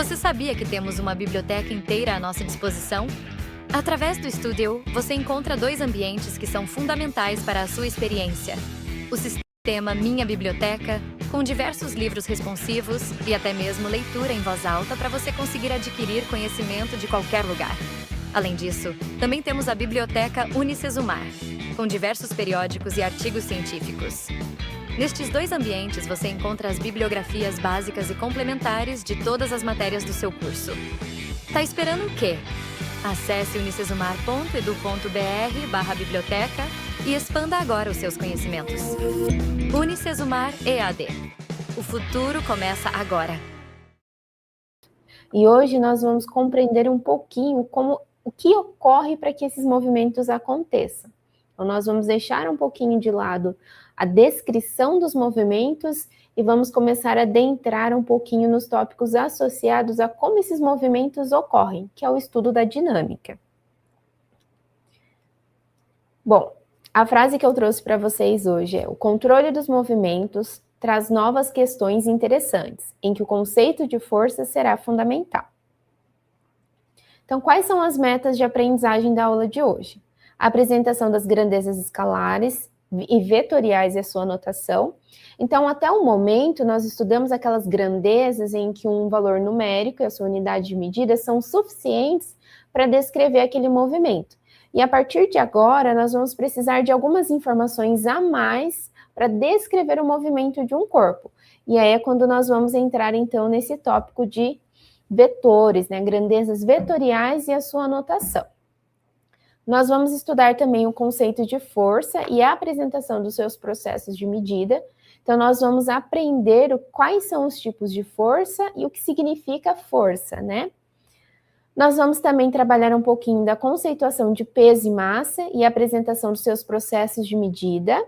Você sabia que temos uma biblioteca inteira à nossa disposição? Através do Studio, você encontra 2 ambientes que são fundamentais para a sua experiência. O sistema Minha Biblioteca, com diversos livros responsivos e até mesmo leitura em voz alta para você conseguir adquirir conhecimento de qualquer lugar. Além disso, também temos a Biblioteca Unicesumar, com diversos periódicos e artigos científicos. Nestes 2 ambientes você encontra as bibliografias básicas e complementares de todas as matérias do seu curso. Tá esperando o quê? Acesse unicesumar.edu.br/biblioteca e expanda agora os seus conhecimentos. Unicesumar EAD. O futuro começa agora. E hoje nós vamos compreender um pouquinho o que ocorre para que esses movimentos aconteçam. Então, nós vamos deixar um pouquinho de lado a descrição dos movimentos e vamos começar a adentrar um pouquinho nos tópicos associados a como esses movimentos ocorrem, que é o estudo da dinâmica. Bom, a frase que eu trouxe para vocês hoje é: o controle dos movimentos traz novas questões interessantes, em que o conceito de força será fundamental. Então, quais são as metas de aprendizagem da aula de hoje? A apresentação das grandezas escalares e vetoriais e a sua notação. Então, até o momento, nós estudamos aquelas grandezas em que um valor numérico e a sua unidade de medida são suficientes para descrever aquele movimento. E a partir de agora, nós vamos precisar de algumas informações a mais para descrever o movimento de um corpo. E aí é quando nós vamos entrar, então, nesse tópico de vetores, né? Grandezas vetoriais e a sua notação. Nós vamos estudar também o conceito de força e a apresentação dos seus processos de medida. Então, nós vamos aprender quais são os tipos de força e o que significa força, né? Nós vamos também trabalhar um pouquinho da conceituação de peso e massa e a apresentação dos seus processos de medida.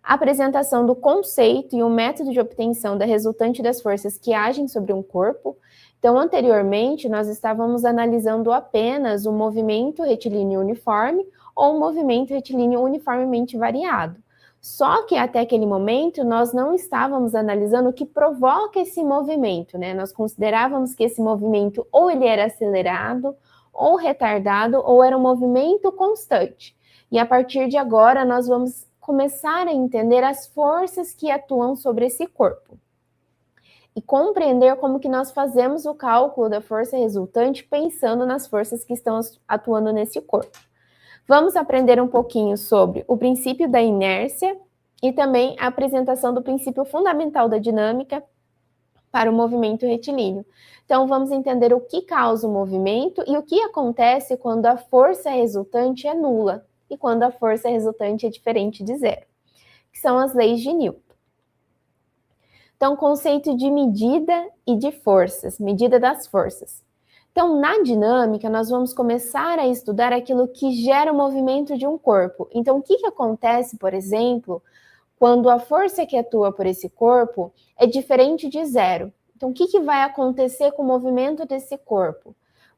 A apresentação do conceito e o método de obtenção da resultante das forças que agem sobre um corpo. Então, anteriormente, nós estávamos analisando apenas o movimento retilíneo uniforme ou o movimento retilíneo uniformemente variado. Só que até aquele momento, nós não estávamos analisando o que provoca esse movimento, né? Nós considerávamos que esse movimento ou ele era acelerado, ou retardado, ou era um movimento constante. E a partir de agora, nós vamos começar a entender as forças que atuam sobre esse corpo. E compreender como que nós fazemos o cálculo da força resultante pensando nas forças que estão atuando nesse corpo. Vamos aprender um pouquinho sobre o princípio da inércia e também a apresentação do princípio fundamental da dinâmica para o movimento retilíneo. Então, vamos entender o que causa o movimento e o que acontece quando a força resultante é nula e quando a força resultante é diferente de zero, que são as leis de Newton. Então, conceito de medida e de forças, medida das forças. Então, na dinâmica, nós vamos começar a estudar aquilo que gera o movimento de um corpo. Então, o que acontece, por exemplo, quando a força que atua por esse corpo é diferente de zero? Então, o que vai acontecer com o movimento desse corpo? O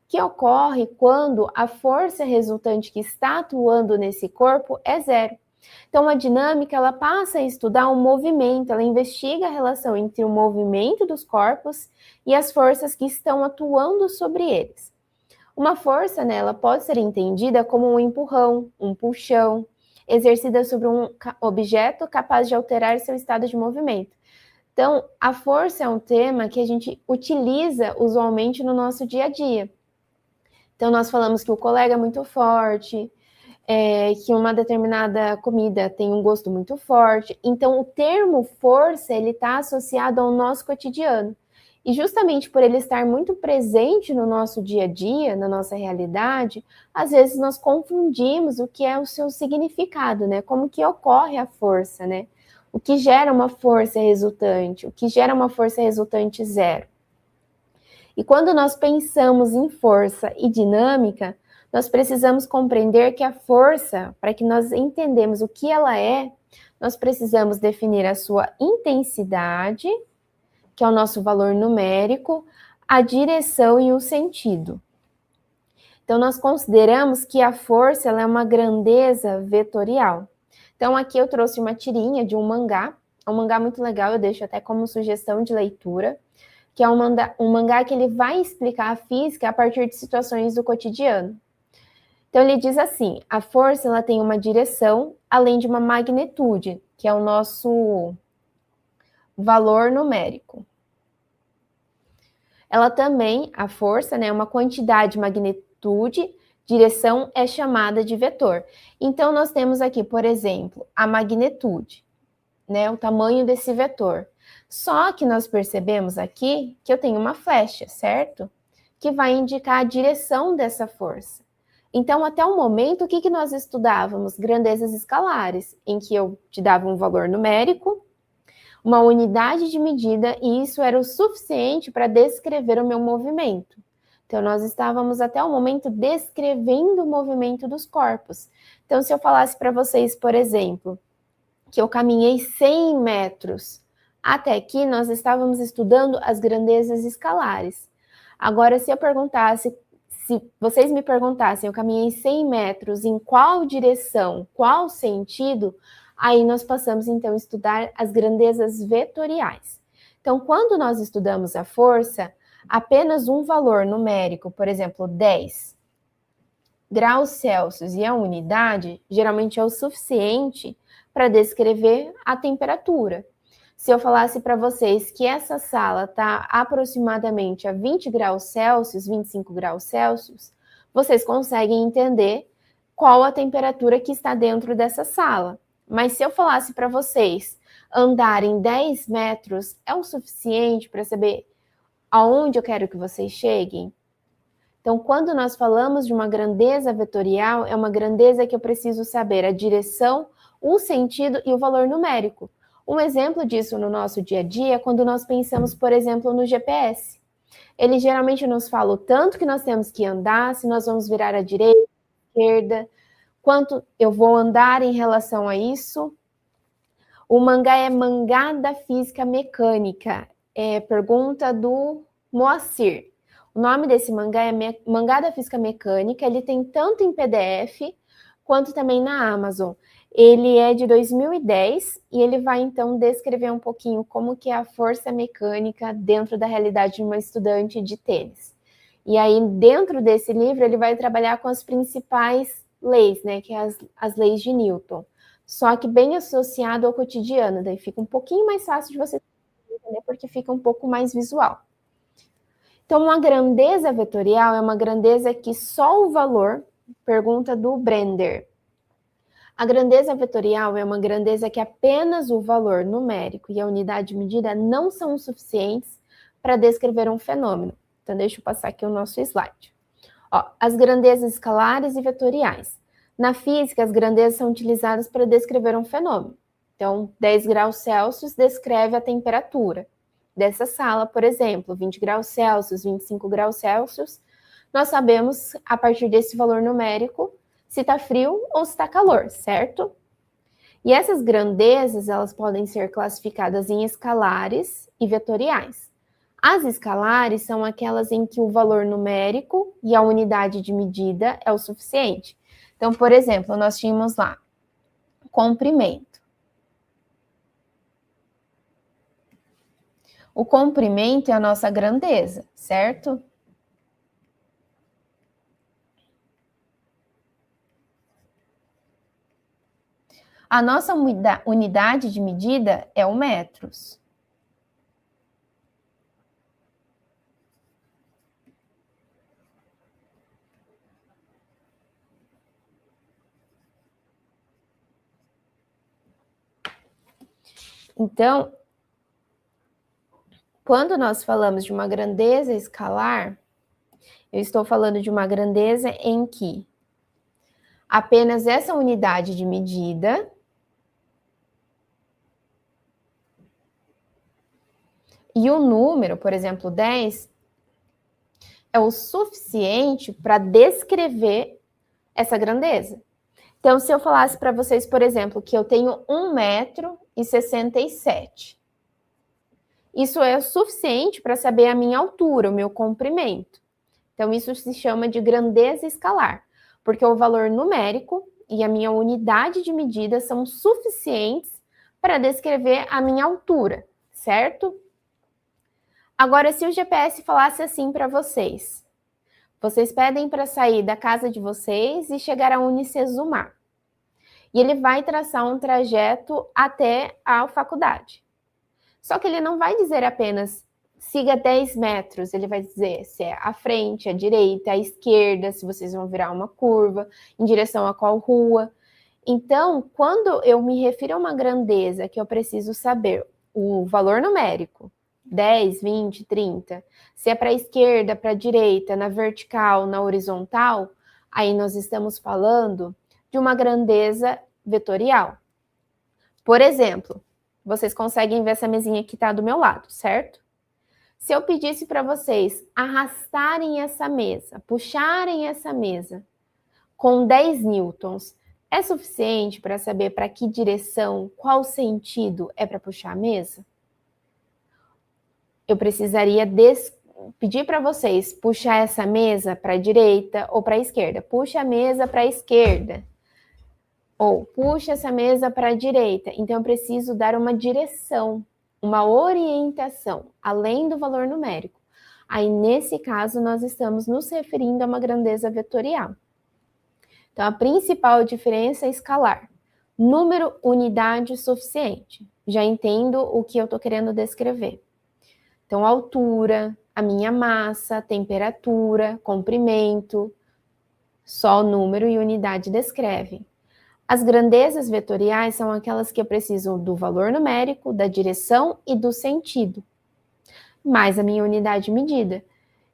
que ocorre quando a força resultante que está atuando nesse corpo é zero? Então, a dinâmica, ela passa a estudar o movimento, ela investiga a relação entre o movimento dos corpos e as forças que estão atuando sobre eles. Uma força, né, ela pode ser entendida como um empurrão, um puxão, exercida sobre um objeto capaz de alterar seu estado de movimento. Então, a força é um tema que a gente utiliza usualmente no nosso dia a dia. Então, nós falamos que o colega é muito forte, que uma determinada comida tem um gosto muito forte. Então, o termo força, ele está associado ao nosso cotidiano. E justamente por ele estar muito presente no nosso dia a dia, na nossa realidade, às vezes nós confundimos o que é o seu significado, né? Como que ocorre a força, né? O que gera uma força resultante, o que gera uma força resultante zero. E quando nós pensamos em força e dinâmica, nós precisamos compreender que a força, para que nós entendamos o que ela é, nós precisamos definir a sua intensidade, que é o nosso valor numérico, a direção e o sentido. Então, nós consideramos que a força ela é uma grandeza vetorial. Então, aqui eu trouxe uma tirinha de um mangá muito legal, eu deixo até como sugestão de leitura. que é um mangá que ele vai explicar a física a partir de situações do cotidiano. Então, ele diz assim, a força ela tem uma direção, além de uma magnitude, que é o nosso valor numérico. Ela também, a força, né, uma quantidade, magnitude, direção é chamada de vetor. Então, nós temos aqui, por exemplo, a magnitude, né, o tamanho desse vetor. Só que nós percebemos aqui que eu tenho uma flecha, certo? Que vai indicar a direção dessa força. Então, até o momento, o que nós estudávamos? Grandezas escalares, em que eu te dava um valor numérico, uma unidade de medida, e isso era o suficiente para descrever o meu movimento. Então, nós estávamos até o momento descrevendo o movimento dos corpos. Então, se eu falasse para vocês, por exemplo, que eu caminhei 100 metros, até aqui nós estávamos estudando as grandezas escalares. Agora, se vocês me perguntassem, eu caminhei 100 metros, em qual direção, qual sentido, aí nós passamos, então, a estudar as grandezas vetoriais. Então, quando nós estudamos a força, apenas um valor numérico, por exemplo, 10 graus Celsius e a unidade, geralmente é o suficiente para descrever a temperatura. Se eu falasse para vocês que essa sala está aproximadamente a 20 graus Celsius, 25 graus Celsius, vocês conseguem entender qual a temperatura que está dentro dessa sala. Mas se eu falasse para vocês andarem 10 metros é o suficiente para saber aonde eu quero que vocês cheguem? Então, quando nós falamos de uma grandeza vetorial, é uma grandeza que eu preciso saber a direção, o sentido e o valor numérico. Um exemplo disso no nosso dia a dia é quando nós pensamos, por exemplo, no GPS. Ele geralmente nos fala o tanto que nós temos que andar, se nós vamos virar à direita, à esquerda, quanto eu vou andar em relação a isso. O mangá é Mangá da Física Mecânica. Pergunta do Moacir. O nome desse mangá é Mangá da Física Mecânica. Ele tem tanto em PDF quanto também na Amazon. Ele é de 2010 e ele vai, então, descrever um pouquinho como que é a força mecânica dentro da realidade de uma estudante de tênis. E aí, dentro desse livro, ele vai trabalhar com as principais leis, né, que é as leis de Newton. Só que bem associado ao cotidiano, daí fica um pouquinho mais fácil de você entender, porque fica um pouco mais visual. Então, uma grandeza vetorial é uma grandeza que só o valor, pergunta do Brender. A grandeza vetorial é uma grandeza que apenas o valor numérico e a unidade de medida não são suficientes para descrever um fenômeno. Então, deixa eu passar aqui o nosso slide. As grandezas escalares e vetoriais. Na física, as grandezas são utilizadas para descrever um fenômeno. Então, 10 graus Celsius descreve a temperatura dessa sala, por exemplo, 20 graus Celsius, 25 graus Celsius. Nós sabemos, a partir desse valor numérico, se está frio ou se está calor, certo? E essas grandezas, elas podem ser classificadas em escalares e vetoriais. As escalares são aquelas em que o valor numérico e a unidade de medida é o suficiente. Então, por exemplo, nós tínhamos lá comprimento. O comprimento é a nossa grandeza, certo? A nossa unidade de medida é o metros. Então, quando nós falamos de uma grandeza escalar, eu estou falando de uma grandeza em que apenas essa unidade de medida e o número, por exemplo, 10, é o suficiente para descrever essa grandeza. Então, se eu falasse para vocês, por exemplo, que eu tenho 1,67 m, isso é o suficiente para saber a minha altura, o meu comprimento. Então, isso se chama de grandeza escalar, porque o valor numérico e a minha unidade de medida são suficientes para descrever a minha altura, certo? Agora, se o GPS falasse assim para vocês, vocês pedem para sair da casa de vocês e chegar a Unicesumar. E ele vai traçar um trajeto até a faculdade. Só que ele não vai dizer apenas siga 10 metros, ele vai dizer se é à frente, à direita, à esquerda, se vocês vão virar uma curva, em direção a qual rua. Então, quando eu me refiro a uma grandeza que eu preciso saber o valor numérico, 10, 20, 30, se é para a esquerda, para a direita, na vertical, na horizontal, aí nós estamos falando de uma grandeza vetorial. Por exemplo, vocês conseguem ver essa mesinha que está do meu lado, certo? Se eu pedisse para vocês arrastarem essa mesa, puxarem essa mesa com 10 newtons, é suficiente para saber para que direção, qual sentido é para puxar a mesa? Eu precisaria pedir para vocês puxar essa mesa para a direita ou para a esquerda. Puxa a mesa para a esquerda. Ou puxa essa mesa para a direita. Então, eu preciso dar uma direção, uma orientação, além do valor numérico. Aí, nesse caso, nós estamos nos referindo a uma grandeza vetorial. Então, a principal diferença é escalar. Número, unidade suficiente. Já entendo o que eu estou querendo descrever. Então, altura, a minha massa, temperatura, comprimento, só número e unidade descrevem. As grandezas vetoriais são aquelas que eu preciso do valor numérico, da direção e do sentido, mais a minha unidade medida.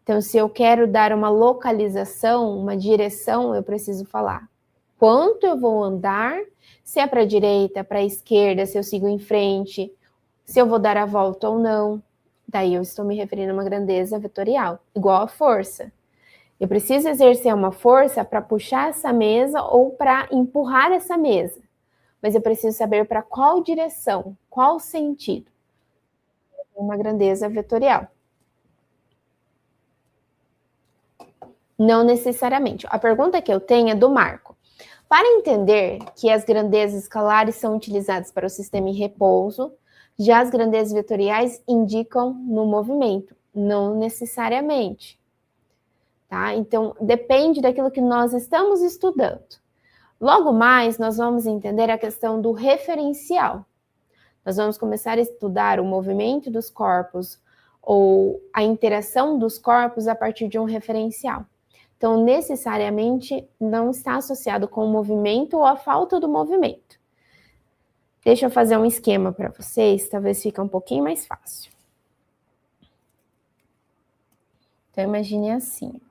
Então, se eu quero dar uma localização, uma direção, eu preciso falar quanto eu vou andar, se é para a direita, para a esquerda, se eu sigo em frente, se eu vou dar a volta ou não. Daí eu estou me referindo a uma grandeza vetorial, igual a força. Eu preciso exercer uma força para puxar essa mesa ou para empurrar essa mesa. Mas eu preciso saber para qual direção, qual sentido. Uma grandeza vetorial. Não necessariamente. A pergunta que eu tenho é do Marco. Para entender que as grandezas escalares são utilizadas para o sistema em repouso, já as grandezas vetoriais indicam no movimento, não necessariamente. Tá? Então, depende daquilo que nós estamos estudando. Logo mais, nós vamos entender a questão do referencial. Nós vamos começar a estudar o movimento dos corpos ou a interação dos corpos a partir de um referencial. Então, necessariamente, não está associado com o movimento ou a falta do movimento. Deixa eu fazer um esquema para vocês, talvez fique um pouquinho mais fácil. Então, imagine assim.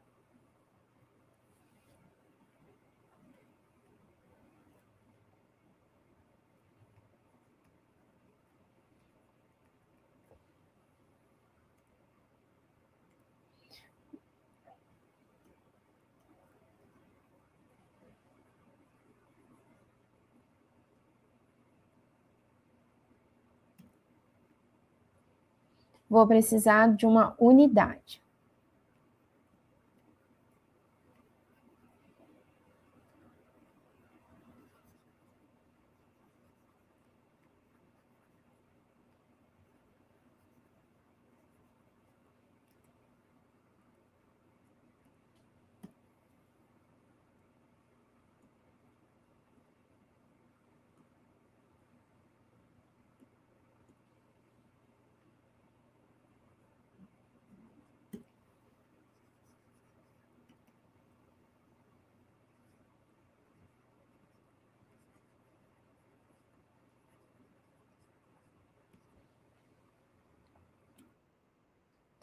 Vou precisar de uma unidade.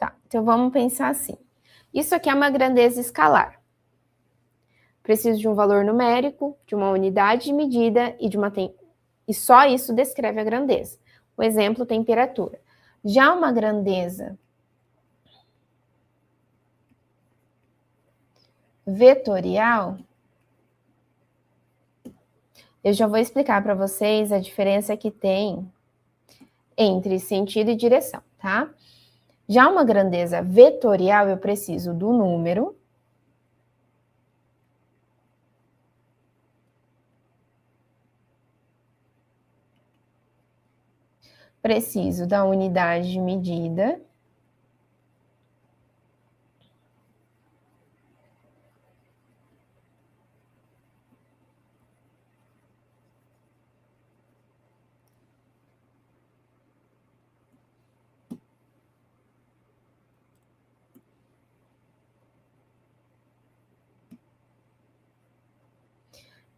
Tá, então vamos pensar assim. Isso aqui é uma grandeza escalar. Preciso de um valor numérico, de uma unidade de medida e só isso descreve a grandeza. O exemplo, temperatura. Já uma grandeza vetorial, eu já vou explicar para vocês a diferença que tem entre sentido e direção, tá? Já uma grandeza vetorial, eu preciso do número, preciso da unidade de medida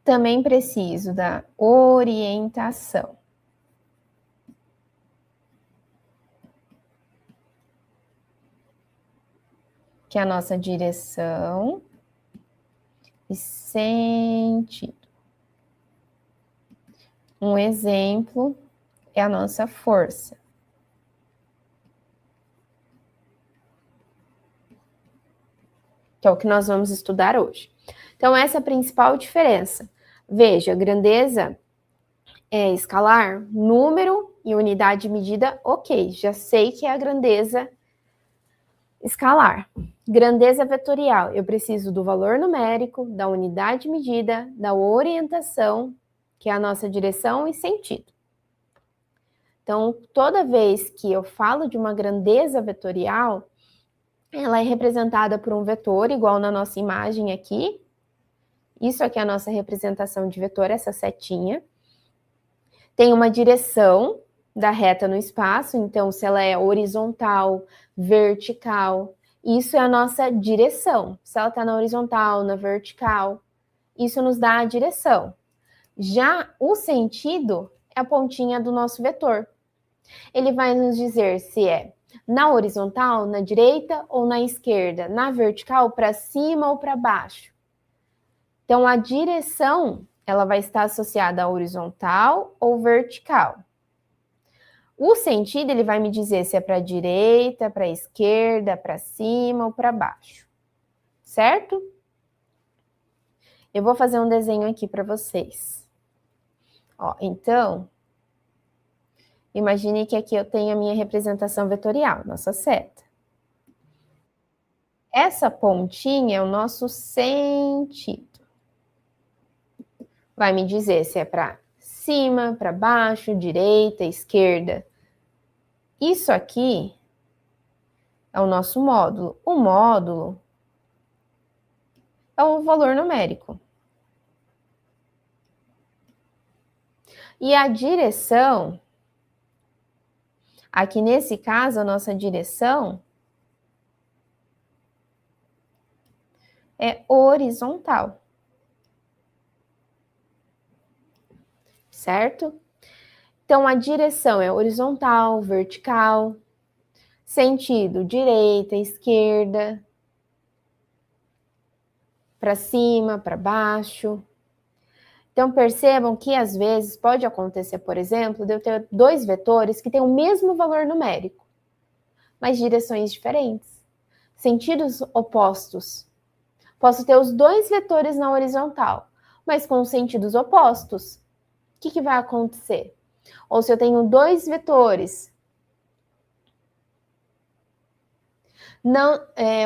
Também preciso da orientação. Que é a nossa direção e sentido. Um exemplo é a nossa força. Que é o que nós vamos estudar hoje. Então, essa é a principal diferença. Veja, grandeza é escalar, número e unidade de medida, ok, já sei que é a grandeza escalar. Grandeza vetorial, eu preciso do valor numérico, da unidade de medida, da orientação, que é a nossa direção e sentido. Então, toda vez que eu falo de uma grandeza vetorial, ela é representada por um vetor, igual na nossa imagem aqui. Isso aqui é a nossa representação de vetor, essa setinha. Tem uma direção da reta no espaço, então se ela é horizontal, vertical, isso é a nossa direção. Se ela está na horizontal, na vertical, isso nos dá a direção. Já o sentido é a pontinha do nosso vetor. Ele vai nos dizer se é na horizontal, na direita ou na esquerda, na vertical, para cima ou para baixo. Então, a direção, ela vai estar associada à horizontal ou vertical. O sentido, ele vai me dizer se é para a direita, para a esquerda, para cima ou para baixo. Certo? Eu vou fazer um desenho aqui para vocês. Ó, então, imagine que aqui eu tenho a minha representação vetorial, nossa seta. Essa pontinha é o nosso sentido. Vai me dizer se é para cima, para baixo, direita, esquerda. Isso aqui é o nosso módulo. O módulo é o valor numérico. E a direção, aqui nesse caso, a nossa direção é horizontal. Certo? Então, a direção é horizontal, vertical, sentido direita, esquerda, para cima, para baixo. Então, percebam que às vezes pode acontecer, por exemplo, de eu ter dois vetores que têm o mesmo valor numérico, mas direções diferentes, sentidos opostos. Posso ter os dois vetores na horizontal, mas com sentidos opostos. O que vai acontecer? Ou se eu tenho dois vetores.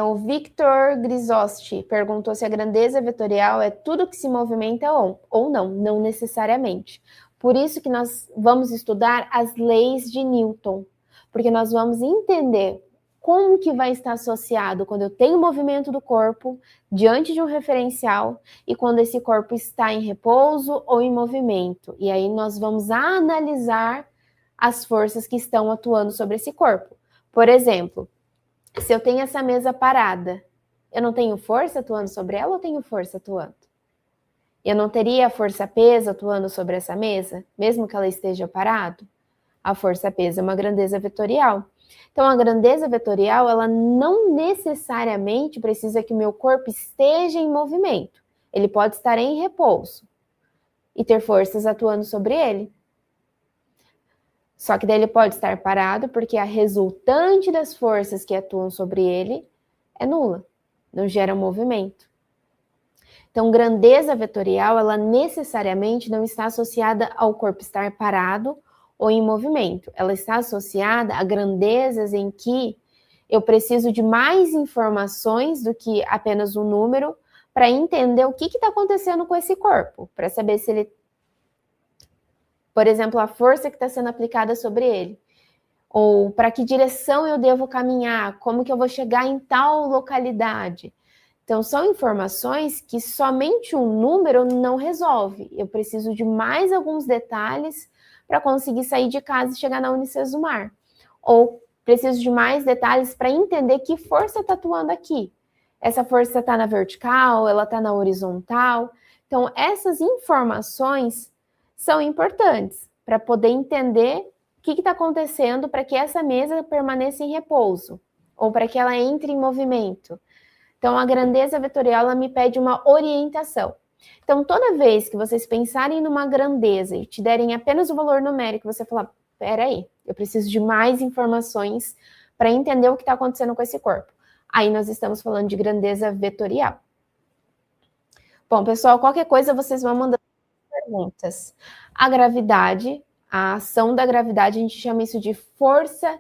O Victor Grisosti perguntou se a grandeza vetorial é tudo que se movimenta ou não. Não necessariamente. Por isso que nós vamos estudar as leis de Newton. Porque nós vamos entender como que vai estar associado quando eu tenho movimento do corpo diante de um referencial e quando esse corpo está em repouso ou em movimento. E aí nós vamos analisar as forças que estão atuando sobre esse corpo. Por exemplo, se eu tenho essa mesa parada, eu não tenho força atuando sobre ela ou tenho força atuando? Eu não teria a força-peso atuando sobre essa mesa, mesmo que ela esteja parada? A força-peso é uma grandeza vetorial. Então, a grandeza vetorial, ela não necessariamente precisa que o meu corpo esteja em movimento. Ele pode estar em repouso e ter forças atuando sobre ele. Só que daí ele pode estar parado porque a resultante das forças que atuam sobre ele é nula, não gera movimento. Então, grandeza vetorial, ela necessariamente não está associada ao corpo estar parado ou em movimento. Ela está associada a grandezas em que eu preciso de mais informações do que apenas um número para entender o que está acontecendo com esse corpo, para saber se ele, por exemplo, a força que está sendo aplicada sobre ele, ou para que direção eu devo caminhar, como que eu vou chegar em tal localidade. Então, são informações que somente um número não resolve. Eu preciso de mais alguns detalhes para conseguir sair de casa e chegar na Unicesumar. Ou preciso de mais detalhes para entender que força está atuando aqui. Essa força está na vertical, ela está na horizontal. Então, essas informações são importantes para poder entender o que está acontecendo para que essa mesa permaneça em repouso ou para que ela entre em movimento. Então, a grandeza vetorial ela me pede uma orientação. Então, toda vez que vocês pensarem numa grandeza e te derem apenas o valor numérico, você falar, peraí, eu preciso de mais informações para entender o que está acontecendo com esse corpo. Aí nós estamos falando de grandeza vetorial. Bom, pessoal, qualquer coisa vocês vão mandando perguntas. A gravidade, a ação da gravidade, a gente chama isso de força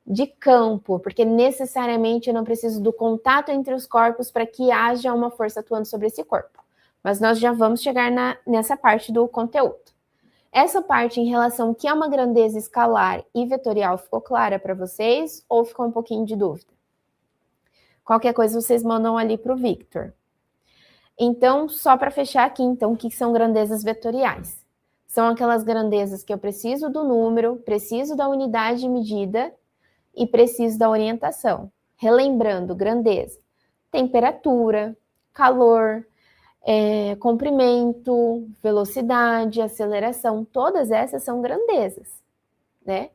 de campo, porque necessariamente eu não preciso do contato entre os corpos para que haja uma força atuando sobre esse corpo. Mas nós já vamos chegar nessa parte do conteúdo. Essa parte em relação ao que é uma grandeza escalar e vetorial ficou clara para vocês ou ficou um pouquinho de dúvida? Qualquer coisa vocês mandam ali para o Victor. Então, só para fechar aqui, então, o que são grandezas vetoriais? São aquelas grandezas que eu preciso do número, preciso da unidade de medida e preciso da orientação. Relembrando, grandeza, temperatura, calor, comprimento, velocidade, aceleração, todas essas são grandezas, né?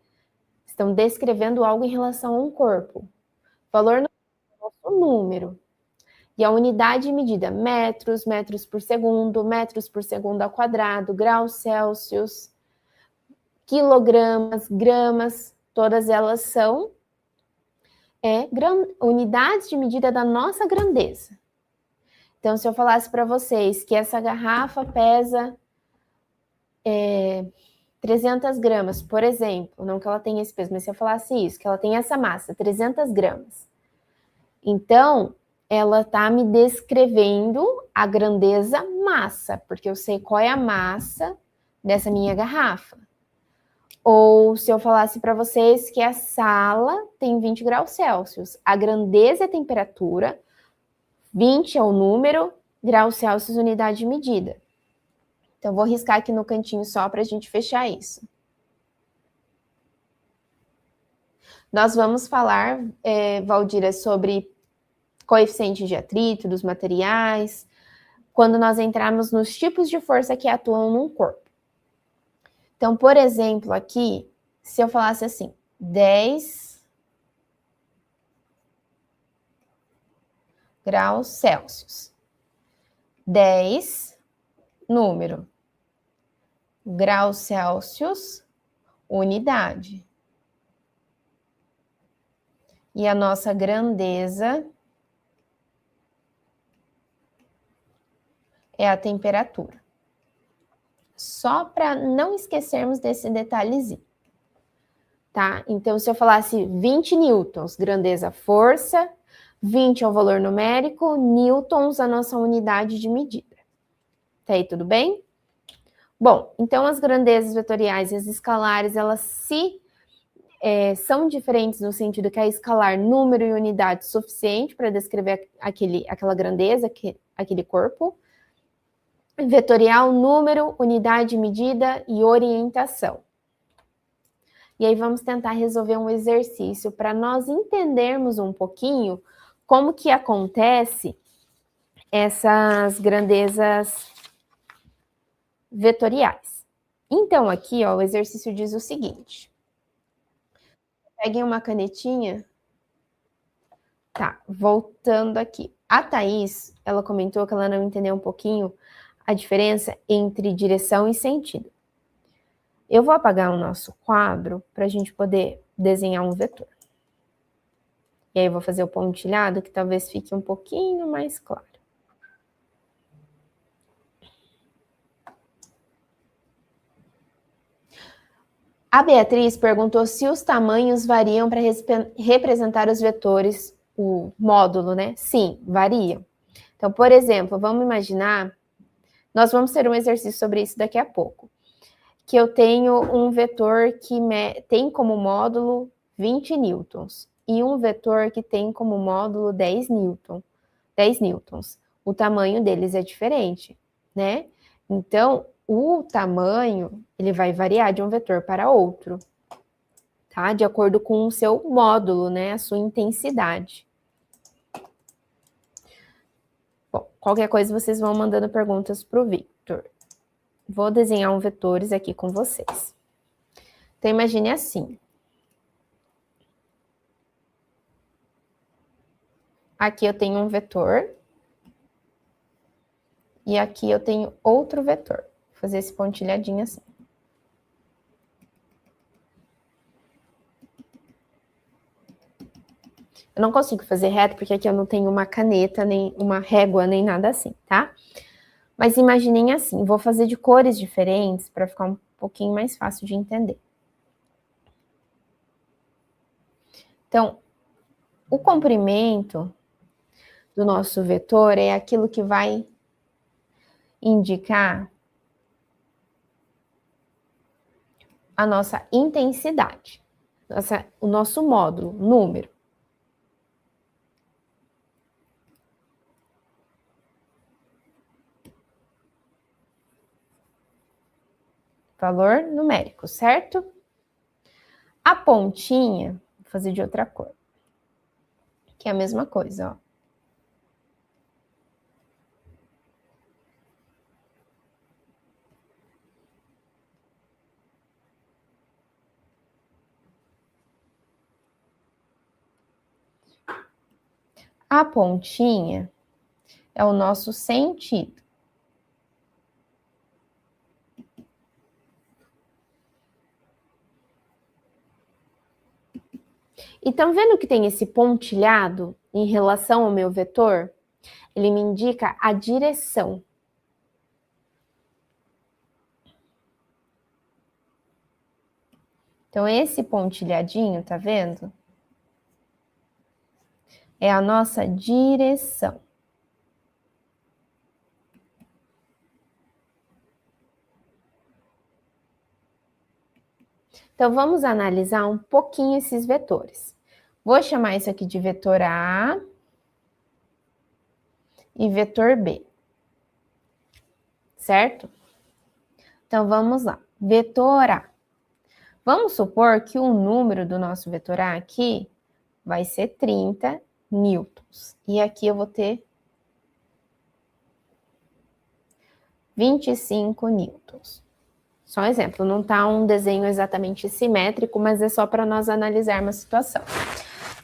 Estão descrevendo algo em relação a um corpo. Valor no nosso número. E a unidade de medida, metros, metros por segundo ao quadrado, graus Celsius, quilogramas, gramas, todas elas são unidades de medida da nossa grandeza. Então, se eu falasse para vocês que essa garrafa pesa 300 gramas, por exemplo, não que ela tenha esse peso, mas se eu falasse isso, que ela tem essa massa, 300 gramas. Então, ela está me descrevendo a grandeza massa, porque eu sei qual é a massa dessa minha garrafa. Ou se eu falasse para vocês que a sala tem 20 graus Celsius, a grandeza é a temperatura, 20 é o número, graus Celsius unidade de medida. Então, vou riscar aqui no cantinho só para a gente fechar isso. Nós vamos falar, Valdira, sobre coeficiente de atrito dos materiais, quando nós entrarmos nos tipos de força que atuam num corpo. Então, por exemplo, aqui, se eu falasse assim, 10 graus Celsius. 10, número. Graus Celsius, unidade. E a nossa grandeza é a temperatura. Só para não esquecermos desse detalhezinho, tá? Então, se eu falasse 20 newtons, grandeza, força, 20 é o valor numérico, newtons a nossa unidade de medida. Tá aí, tudo bem? Bom, então as grandezas vetoriais e as escalares, elas são diferentes no sentido que a escalar número e unidade suficiente para descrever aquela grandeza, aquele corpo. Vetorial, número, unidade de medida e orientação. E aí vamos tentar resolver um exercício para nós entendermos um pouquinho como que acontece essas grandezas vetoriais. Então aqui, ó, o exercício diz o seguinte. Peguem uma canetinha. Tá, voltando aqui. A Thaís, ela comentou que ela não entendeu um pouquinho a diferença entre direção e sentido. Eu vou apagar o nosso quadro para a gente poder desenhar um vetor. E aí eu vou fazer o pontilhado que talvez fique um pouquinho mais claro. A Beatriz perguntou se os tamanhos variam para representar os vetores, o módulo, né? Sim, variam. Então, por exemplo, vamos imaginar, nós vamos ter um exercício sobre isso daqui a pouco, que eu tenho um vetor que tem como módulo 20 newtons e um vetor que tem como módulo 10 newtons. O tamanho deles é diferente, né? Então, o tamanho, ele vai variar de um vetor para outro, tá? De acordo com o seu módulo, né? A sua intensidade. Bom, qualquer coisa vocês vão mandando perguntas para o Victor. Vou desenhar um vetores aqui com vocês. Então, imagine assim. Aqui eu tenho um vetor. E aqui eu tenho outro vetor. Vou fazer esse pontilhadinho assim. Eu não consigo fazer reto, porque aqui eu não tenho uma caneta, nem uma régua, nem nada assim, tá? Mas imaginem assim, vou fazer de cores diferentes para ficar um pouquinho mais fácil de entender. Então, o comprimento do nosso vetor é aquilo que vai indicar a nossa intensidade, o nosso módulo, número. Valor numérico, certo? A pontinha, vou fazer de outra cor, que é a mesma coisa, ó. A pontinha é o nosso sentido. E estão vendo que tem esse pontilhado em relação ao meu vetor? Ele me indica a direção. Então, esse pontilhadinho, tá vendo? É a nossa direção. Então, vamos analisar um pouquinho esses vetores. Vou chamar isso aqui de vetor A e vetor B. Certo? Então, vamos lá. Vetor A. Vamos supor que o número do nosso vetor A aqui vai ser 30 newtons. E aqui eu vou ter 25 newtons. Só um exemplo, não está um desenho exatamente simétrico, mas é só para nós analisarmos a situação.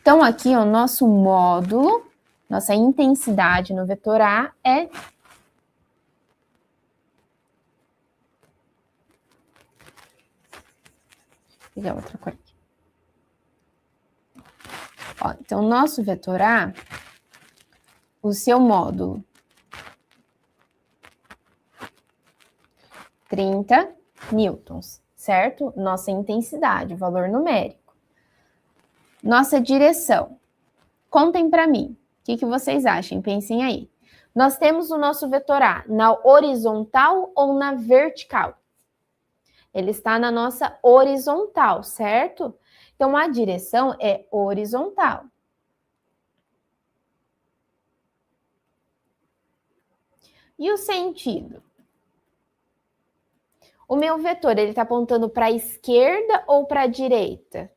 Então, aqui o nosso módulo, nossa intensidade no vetor A é... Vou pegar outra cor aqui. Ó, então, nosso vetor A, o seu módulo, 30 newtons, certo? Nossa intensidade, valor numérico. Nossa direção. Contem para mim. O que vocês acham? Pensem aí. Nós temos o nosso vetor A na horizontal ou na vertical? Ele está na nossa horizontal, certo? Então, a direção é horizontal. E o sentido? O meu vetor, ele está apontando para a esquerda ou para a direita?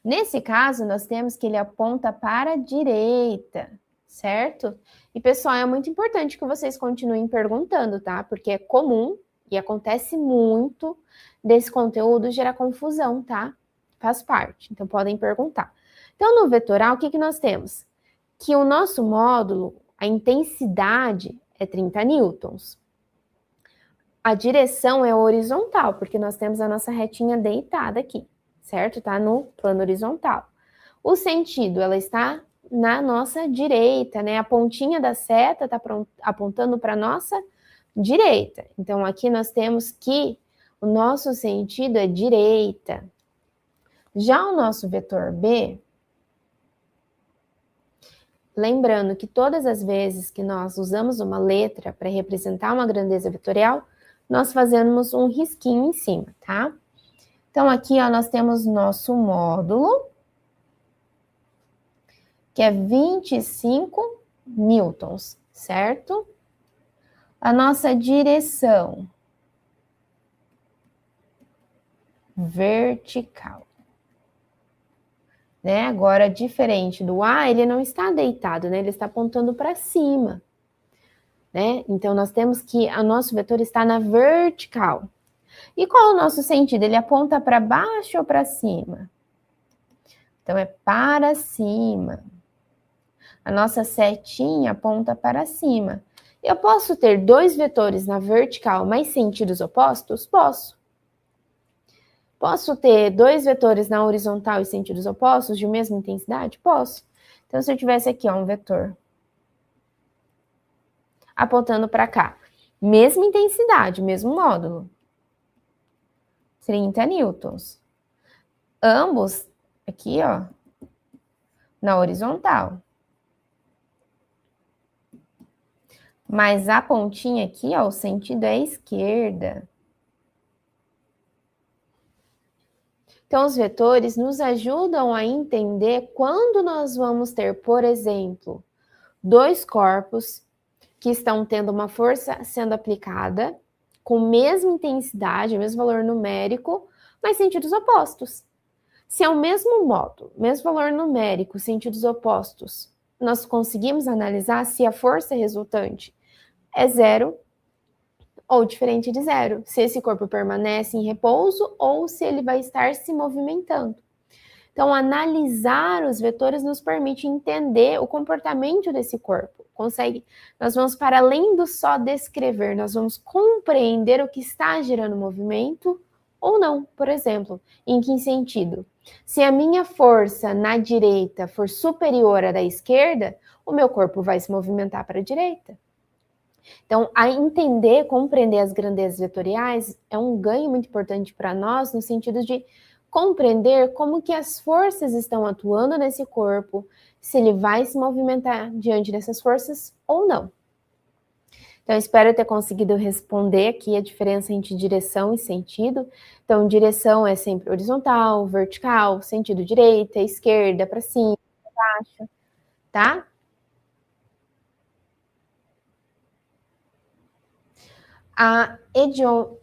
Nesse caso, nós temos que ele aponta para a direita, certo? E, pessoal, é muito importante que vocês continuem perguntando, tá? Porque é comum e acontece muito desse conteúdo gerar confusão, tá? Faz parte, então podem perguntar. Então, no vetoral, o que nós temos? Que o nosso módulo, a intensidade é 30 newtons. A direção é horizontal, porque nós temos a nossa retinha deitada aqui, certo? Tá no plano horizontal. O sentido, ela está na nossa direita, né? A pontinha da seta está apontando para a nossa direita. Então, aqui nós temos que o nosso sentido é direita. Já o nosso vetor B, lembrando que todas as vezes que nós usamos uma letra para representar uma grandeza vetorial, nós fazemos um risquinho em cima, tá? Então, aqui, ó, nós temos nosso módulo, que é 25 newtons, certo? A nossa direção vertical. Né? Agora, diferente do A, ele não está deitado, né? Ele está apontando para cima. né? Então, nós temos que o nosso vetor está na vertical. E qual é o nosso sentido? Ele aponta para baixo ou para cima? Então, é para cima. A nossa setinha aponta para cima. Eu posso ter dois vetores na vertical, mas sentidos opostos? Posso. Posso ter dois vetores na horizontal e sentidos opostos de mesma intensidade? Posso. Então, se eu tivesse aqui um vetor apontando para cá, mesma intensidade, mesmo módulo, 30 newtons. Ambos aqui, ó, na horizontal. Mas a pontinha aqui, ó, o sentido é esquerda. Então, os vetores nos ajudam a entender quando nós vamos ter, por exemplo, dois corpos que estão tendo uma força sendo aplicada com mesma intensidade, mesmo valor numérico, mas sentidos opostos. Se é o mesmo módulo, mesmo valor numérico, sentidos opostos, nós conseguimos analisar se a força resultante é zero ou diferente de zero, se esse corpo permanece em repouso ou se ele vai estar se movimentando. Então, analisar os vetores nos permite entender o comportamento desse corpo. Nós vamos para além do só descrever, nós vamos compreender o que está gerando movimento ou não. Por exemplo, em que sentido? Se a minha força na direita for superior à da esquerda, o meu corpo vai se movimentar para a direita. Então, a entender, compreender as grandezas vetoriais é um ganho muito importante para nós, no sentido de compreender como que as forças estão atuando nesse corpo, se ele vai se movimentar diante dessas forças ou não. Então, espero ter conseguido responder aqui a diferença entre direção e sentido. Então, direção é sempre horizontal, vertical, sentido direita, esquerda, para cima, para baixo, tá? A Edion,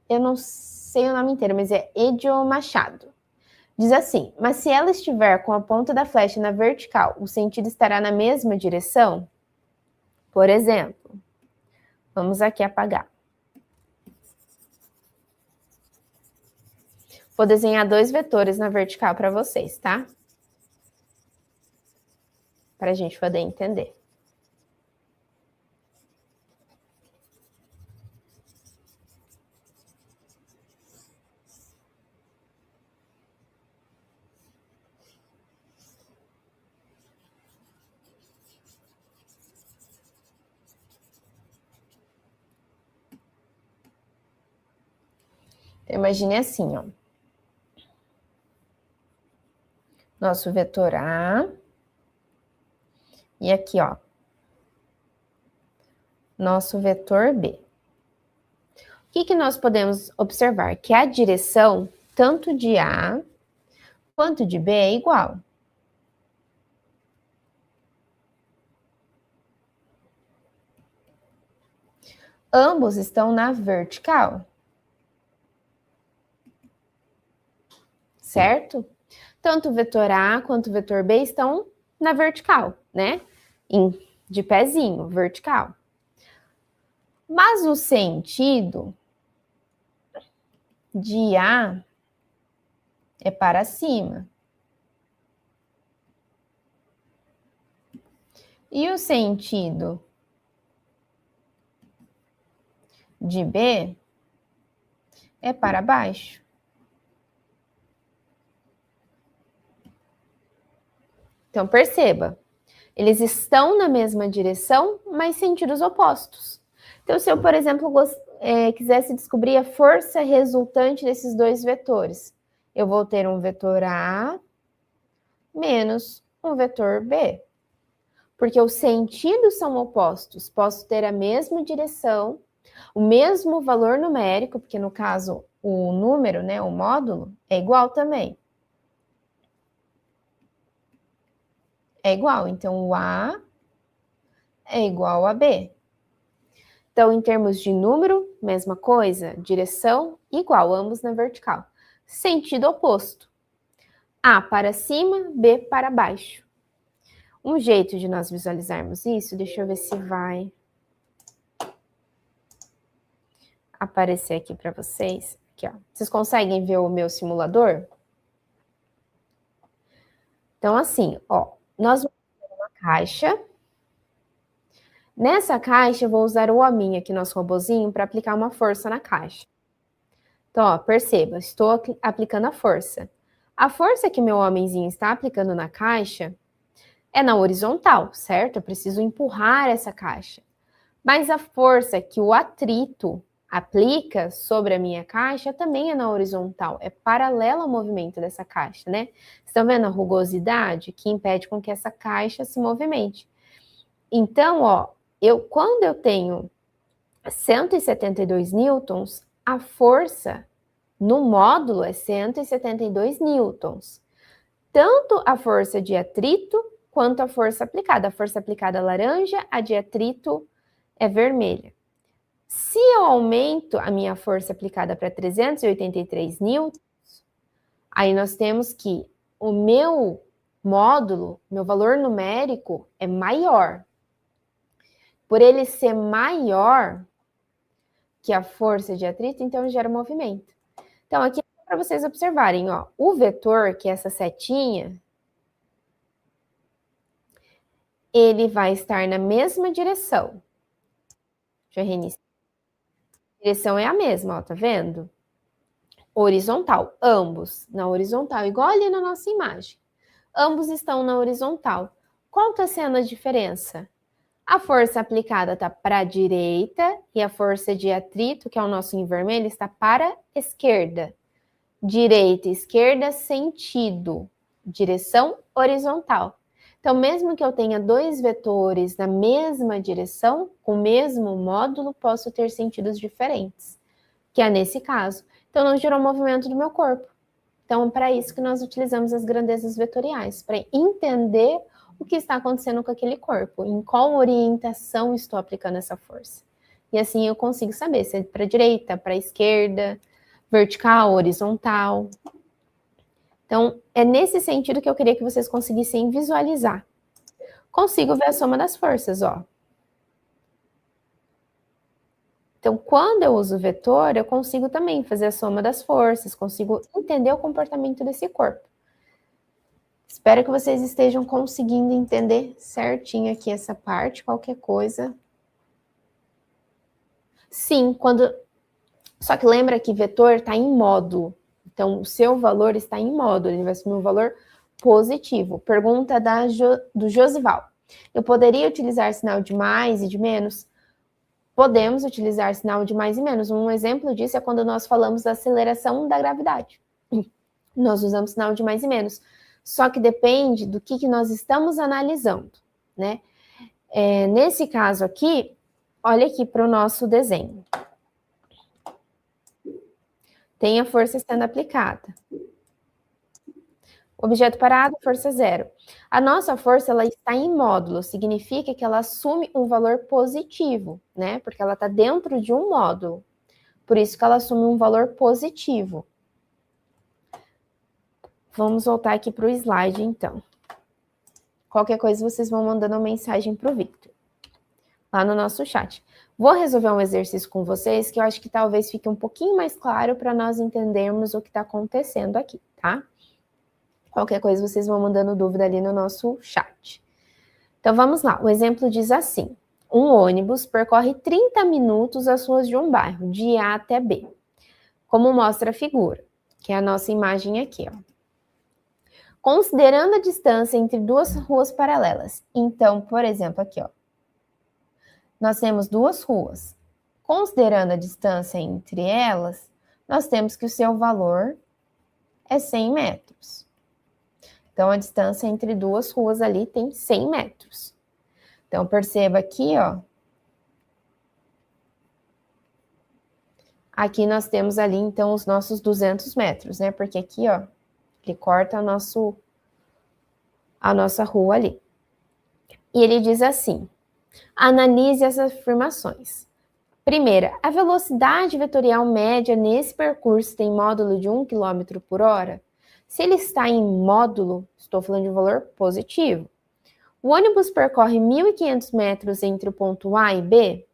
eu não sei o nome inteiro, mas é Edion Machado. Diz assim, mas se ela estiver com a ponta da flecha na vertical, o sentido estará na mesma direção? Por exemplo, vamos aqui apagar. Vou desenhar dois vetores na vertical para vocês, tá? Para a gente poder entender. Então, imagine assim, ó. Nosso vetor A. E aqui, ó. Nosso vetor B. O que nós podemos observar? Que a direção, tanto de A quanto de B, é igual. Ambos estão na vertical. Certo? Tanto o vetor A quanto o vetor B estão na vertical, né? De pezinho, vertical. Mas o sentido de A é para cima. E o sentido de B é para baixo. Então, perceba, eles estão na mesma direção, mas sentidos opostos. Então, se eu, por exemplo, quisesse descobrir a força resultante desses dois vetores, eu vou ter um vetor A menos um vetor B. Porque os sentidos são opostos. Posso ter a mesma direção, o mesmo valor numérico, porque no caso o número, né, o módulo, é igual também. É igual, então o A é igual a B. Então, em termos de número, mesma coisa, direção, igual, ambos na vertical. Sentido oposto. A para cima, B para baixo. Um jeito de nós visualizarmos isso, deixa eu ver se vai aparecer aqui para vocês. Aqui, ó. Vocês conseguem ver o meu simulador? Então, assim, ó, nós vamos ter uma caixa. Nessa caixa, eu vou usar o hominho aqui, nosso robozinho, para aplicar uma força na caixa. Então, ó, perceba, estou aplicando a força. A força que meu homenzinho está aplicando na caixa é na horizontal, certo? Eu preciso empurrar essa caixa. Mas a força que o atrito aplica sobre a minha caixa também é na horizontal, é paralela ao movimento dessa caixa, né? Estão vendo a rugosidade que impede com que essa caixa se movimente? Então, ó, quando eu tenho 172 newtons, a força no módulo é 172 newtons. Tanto a força de atrito quanto a força aplicada. A força aplicada é laranja, a de atrito é vermelha. Se eu aumento a minha força aplicada para 383 newtons, aí nós temos que o meu módulo, meu valor numérico é maior. Por ele ser maior que a força de atrito, então gera movimento. Então, aqui é para vocês observarem, ó, o vetor, que é essa setinha, ele vai estar na mesma direção. Deixa eu reiniciar. A direção é a mesma, ó, tá vendo? Horizontal, ambos na horizontal, igual ali na nossa imagem. Ambos estão na horizontal. Qual está sendo a diferença? A força aplicada está para a direita e a força de atrito, que é o nosso em vermelho, está para a esquerda. Direita e esquerda, sentido, direção horizontal. Então, mesmo que eu tenha dois vetores na mesma direção, com o mesmo módulo, posso ter sentidos diferentes, que é nesse caso. Então, não gerou movimento do meu corpo. Então, para isso que nós utilizamos as grandezas vetoriais, para entender o que está acontecendo com aquele corpo, em qual orientação estou aplicando essa força. E assim eu consigo saber se é para a direita, para a esquerda, vertical, horizontal. Então, é nesse sentido que eu queria que vocês conseguissem visualizar. Consigo ver a soma das forças, ó. Então, quando eu uso o vetor, eu consigo também fazer a soma das forças, consigo entender o comportamento desse corpo. Espero que vocês estejam conseguindo entender certinho aqui essa parte, qualquer coisa. Sim, quando... Só que lembra que vetor está em módulo. Então, o seu valor está em módulo, ele vai assumir um valor positivo. Pergunta do Josival. Eu poderia utilizar sinal de mais e de menos? Podemos utilizar sinal de mais e menos. Um exemplo disso é quando nós falamos da aceleração da gravidade. Nós usamos sinal de mais e menos. Só que depende do que nós estamos analisando, né? Nesse caso aqui, olha aqui para o nosso desenho. Tem a força sendo aplicada. Objeto parado, força zero. A nossa força, ela está em módulo, significa que ela assume um valor positivo, né? Porque ela está dentro de um módulo. Por isso que ela assume um valor positivo. Vamos voltar aqui para o slide, então. Qualquer coisa, vocês vão mandando uma mensagem para o Victor, lá no nosso chat. Vou resolver um exercício com vocês que eu acho que talvez fique um pouquinho mais claro para nós entendermos o que está acontecendo aqui, tá? Qualquer coisa, vocês vão mandando dúvida ali no nosso chat. Então, vamos lá. O exemplo diz assim. Um ônibus percorre 30 minutos as ruas de um bairro, de A até B. Como mostra a figura, que é a nossa imagem aqui, ó. Considerando a distância entre duas ruas paralelas. Então, por exemplo, aqui, ó. Nós temos duas ruas. Considerando a distância entre elas, nós temos que o seu valor é 100 metros. Então, a distância entre duas ruas ali tem 100 metros. Então, perceba aqui, ó. Aqui nós temos ali, então, os nossos 200 metros, né? Porque aqui, ó, ele corta a nossa rua ali. E ele diz assim, analise as afirmações. Primeira, a velocidade vetorial média nesse percurso tem módulo de 1 km por hora? Se ele está em módulo, estou falando de um valor positivo. O ônibus percorre 1.500 metros entre o ponto A e B?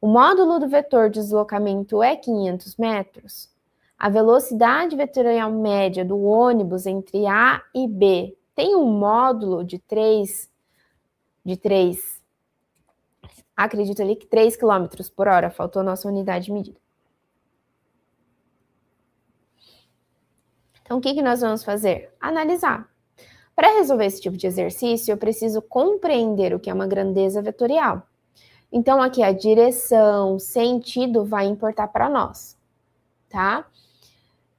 O módulo do vetor de deslocamento é 500 metros. A velocidade vetorial média do ônibus entre A e B tem um módulo de 3, acredito ali que 3 km por hora, faltou a nossa unidade de medida. Então, o que nós vamos fazer? Analisar. Para resolver esse tipo de exercício, eu preciso compreender o que é uma grandeza vetorial. Então, aqui a direção, sentido vai importar para nós, tá?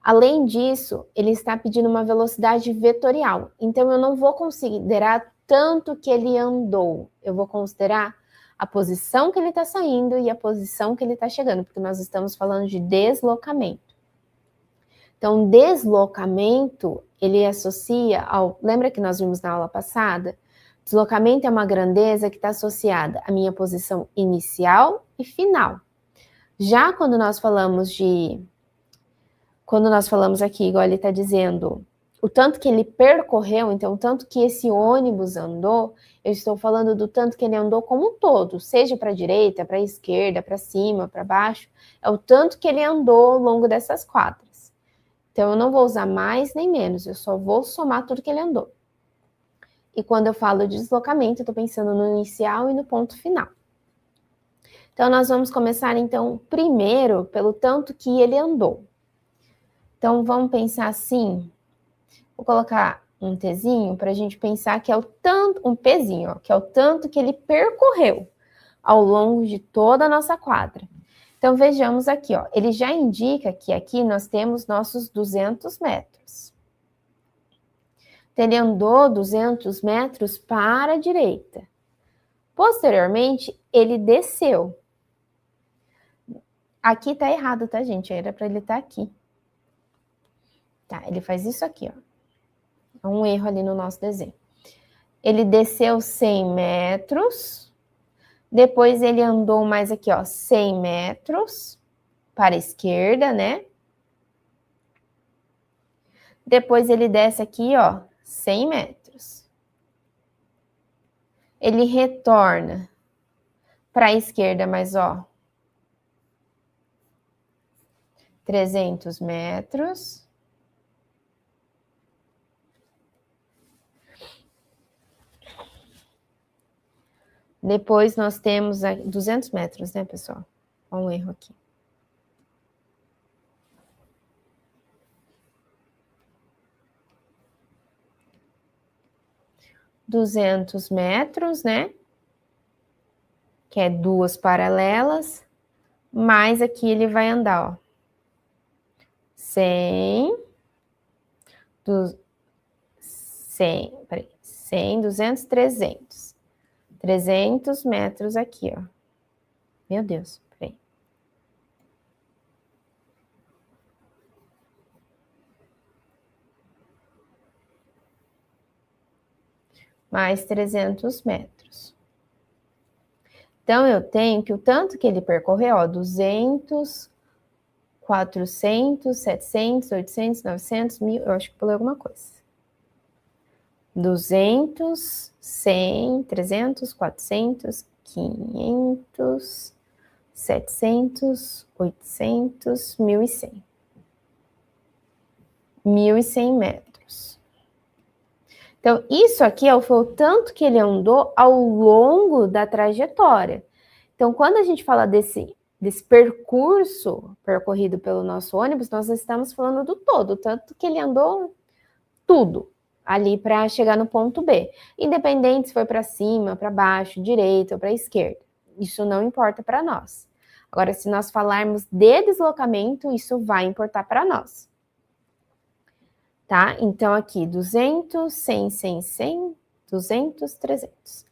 Além disso, ele está pedindo uma velocidade vetorial. Então, eu não vou considerar tanto que ele andou. Eu vou considerar a posição que ele está saindo e a posição que ele está chegando, porque nós estamos falando de deslocamento. Então, deslocamento, ele associa ao... Lembra que nós vimos na aula passada? Deslocamento é uma grandeza que está associada à minha posição inicial e final. Já quando nós falamos aqui, igual ele está dizendo, o tanto que ele percorreu, então o tanto que esse ônibus andou, eu estou falando do tanto que ele andou como um todo, seja para a direita, para a esquerda, para cima, para baixo, é o tanto que ele andou ao longo dessas quadras. Então, eu não vou usar mais nem menos, eu só vou somar tudo que ele andou. E quando eu falo de deslocamento, eu estou pensando no inicial e no ponto final. Então, nós vamos começar, então, primeiro pelo tanto que ele andou. Então, vamos pensar assim, vou colocar um Tzinho para a gente pensar que é o tanto, um Pzinho, ó, que é o tanto que ele percorreu ao longo de toda a nossa quadra. Então, vejamos aqui, ó, ele já indica que aqui nós temos nossos 200 metros. Então, ele andou 200 metros para a direita. Posteriormente, ele desceu. Aqui tá errado, tá, gente? Era para ele estar aqui. Tá, ele faz isso aqui, ó. É um erro ali no nosso desenho. Ele desceu 100 metros... Depois ele andou mais aqui, ó, 100 metros para a esquerda, né? Depois ele desce aqui, ó, 100 metros. Ele retorna para a esquerda, mas, ó, 300 metros. Depois nós temos 200 metros, né, pessoal? Olha um erro aqui. $200 metros, né? Que é 2 paralelas. Mais aqui ele vai andar, ó. 100, 200, 300. 300 metros aqui, ó. Meu Deus, peraí. Mais 300 metros. Então, eu tenho que o tanto que ele percorreu, ó, 200, 400, 700, 800, 900, 1000, eu acho que pulei alguma coisa. 200, 100, 300, 400, 500, 700, 800, 1.100. 1.100 metros. Então, isso aqui foi o tanto que ele andou ao longo da trajetória. Então, quando a gente fala desse percurso percorrido pelo nosso ônibus, nós estamos falando do todo, o tanto que ele andou tudo ali para chegar no ponto B. Independente se foi para cima, para baixo, direita ou para esquerda. Isso não importa para nós. Agora, se nós falarmos de deslocamento, isso vai importar para nós. Tá? Então, aqui, 200, 100, 100, 100, 200, 300.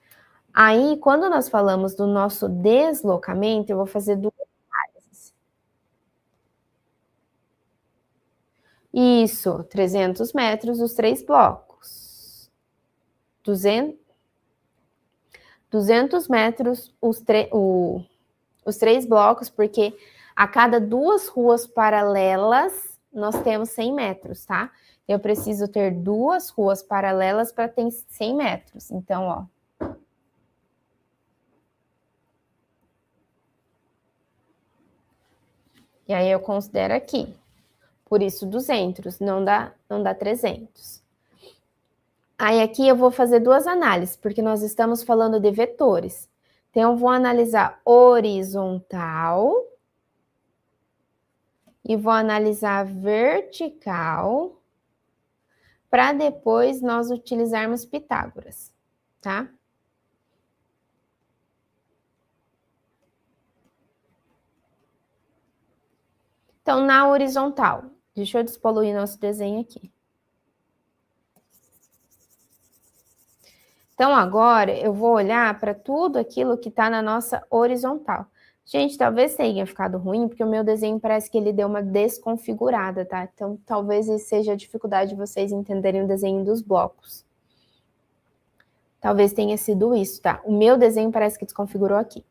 Aí, quando nós falamos do nosso deslocamento, eu vou fazer duas análises. Isso, 300 metros, os 3 blocos. 200 metros, os 3 blocos, porque a cada 2 ruas paralelas, nós temos 100 metros, tá? Eu preciso ter 2 ruas paralelas para ter 100 metros. Então, ó. E aí eu considero aqui. Por isso 200, não dá 300. Aí aqui eu vou fazer duas análises, porque nós estamos falando de vetores. Então eu vou analisar horizontal e vou analisar vertical para depois nós utilizarmos Pitágoras, tá? Então, na horizontal, deixa eu despoluir nosso desenho aqui. Então, agora eu vou olhar para tudo aquilo que está na nossa horizontal. Gente, talvez tenha ficado ruim, porque o meu desenho parece que ele deu uma desconfigurada, tá? Então, talvez seja a dificuldade de vocês entenderem o desenho dos blocos. Talvez tenha sido isso, tá? O meu desenho parece que desconfigurou aqui.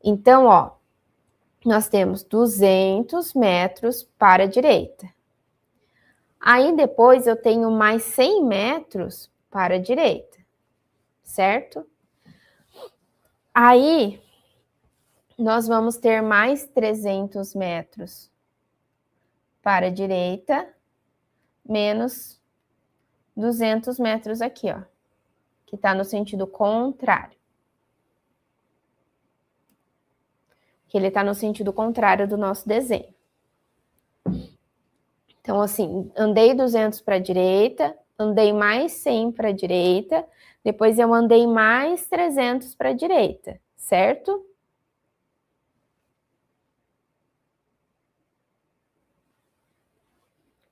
Então, ó, nós temos 200 metros para a direita. Aí, depois, eu tenho mais 100 metros para a direita, certo? Aí, nós vamos ter mais 300 metros para a direita, menos 200 metros aqui, ó, que está no sentido contrário. Que ele está no sentido contrário do nosso desenho. Então, assim, andei 200 para a direita, andei mais 100 para a direita, depois eu andei mais 300 para a direita, certo?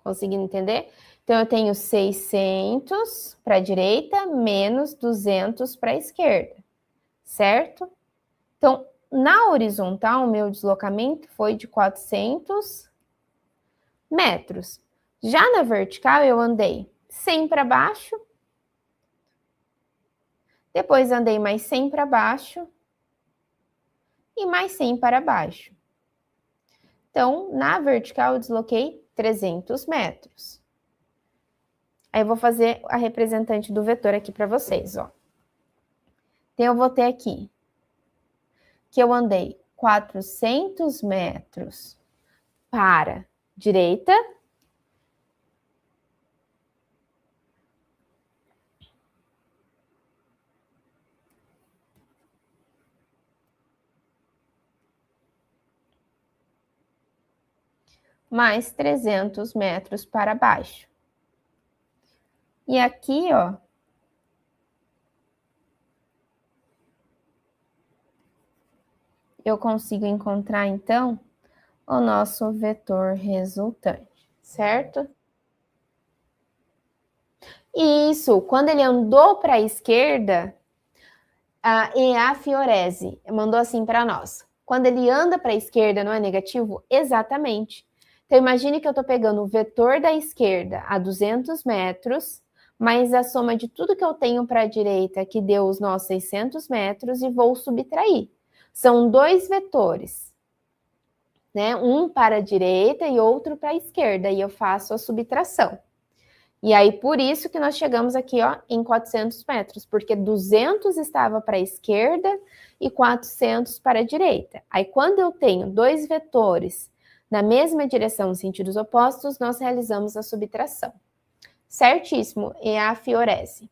Conseguindo entender? Então, eu tenho 600 para a direita, menos 200 para a esquerda, certo? Então, na horizontal, o meu deslocamento foi de 400 metros. Já na vertical, eu andei 100 para baixo, depois andei mais 100 para baixo e mais 100 para baixo. Então, na vertical, eu desloquei 300 metros. Aí eu vou fazer a representante do vetor aqui para vocês, ó. Então, eu vou ter aqui que eu andei 400 metros para direita, mais 300 metros para baixo. E aqui, ó, eu consigo encontrar, então, o nosso vetor resultante, certo? Isso, quando ele andou para a esquerda, a EA Fiorese mandou assim para nós. Quando ele anda para a esquerda, não é negativo? Exatamente. Então, imagine que eu estou pegando o vetor da esquerda a 200 metros, mais a soma de tudo que eu tenho para a direita, que deu os nossos 600 metros, e vou subtrair. São dois vetores, né? Um para a direita e outro para a esquerda, e eu faço a subtração. E aí, por isso que nós chegamos aqui, ó, em 400 metros, porque 200 estava para a esquerda e 400 para a direita. Aí, quando eu tenho dois vetores na mesma direção, em sentidos opostos, nós realizamos a subtração. Certíssimo, e a Fiorese.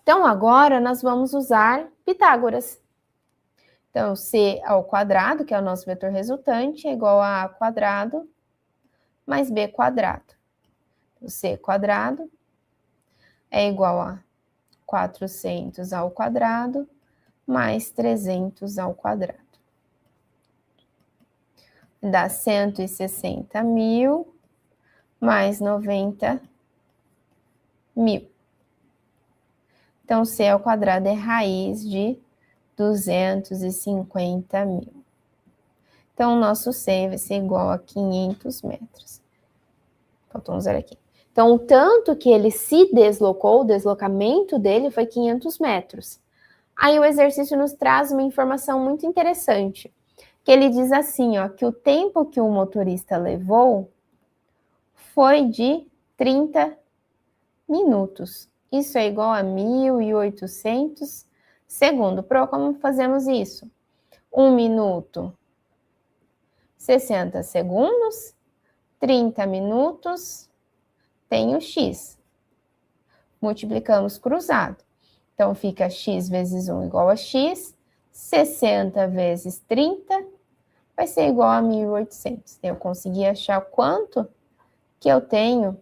Então, agora nós vamos usar Pitágoras. Então, C ao quadrado, que é o nosso vetor resultante, é igual a A quadrado mais B quadrado. O C quadrado é igual a 400 ao quadrado mais 300 ao quadrado. Dá 160 mil mais 90 mil. Então, C ao quadrado é raiz de 250 mil. Então, o nosso C vai ser igual a 500 metros. Faltou um zero aqui. Então, o tanto que ele se deslocou, o deslocamento dele foi 500 metros. Aí o exercício nos traz uma informação muito interessante, que ele diz assim, ó, que o tempo que o motorista levou foi de 30 minutos. Isso é igual a 1.800 segundos. Pro, como fazemos isso? 1 minuto 60 segundos, 30 minutos, tenho x. Multiplicamos cruzado. Então, fica x vezes 1 igual a x. 60 vezes 30 vai ser igual a 1.800. Eu consegui achar quanto que eu tenho,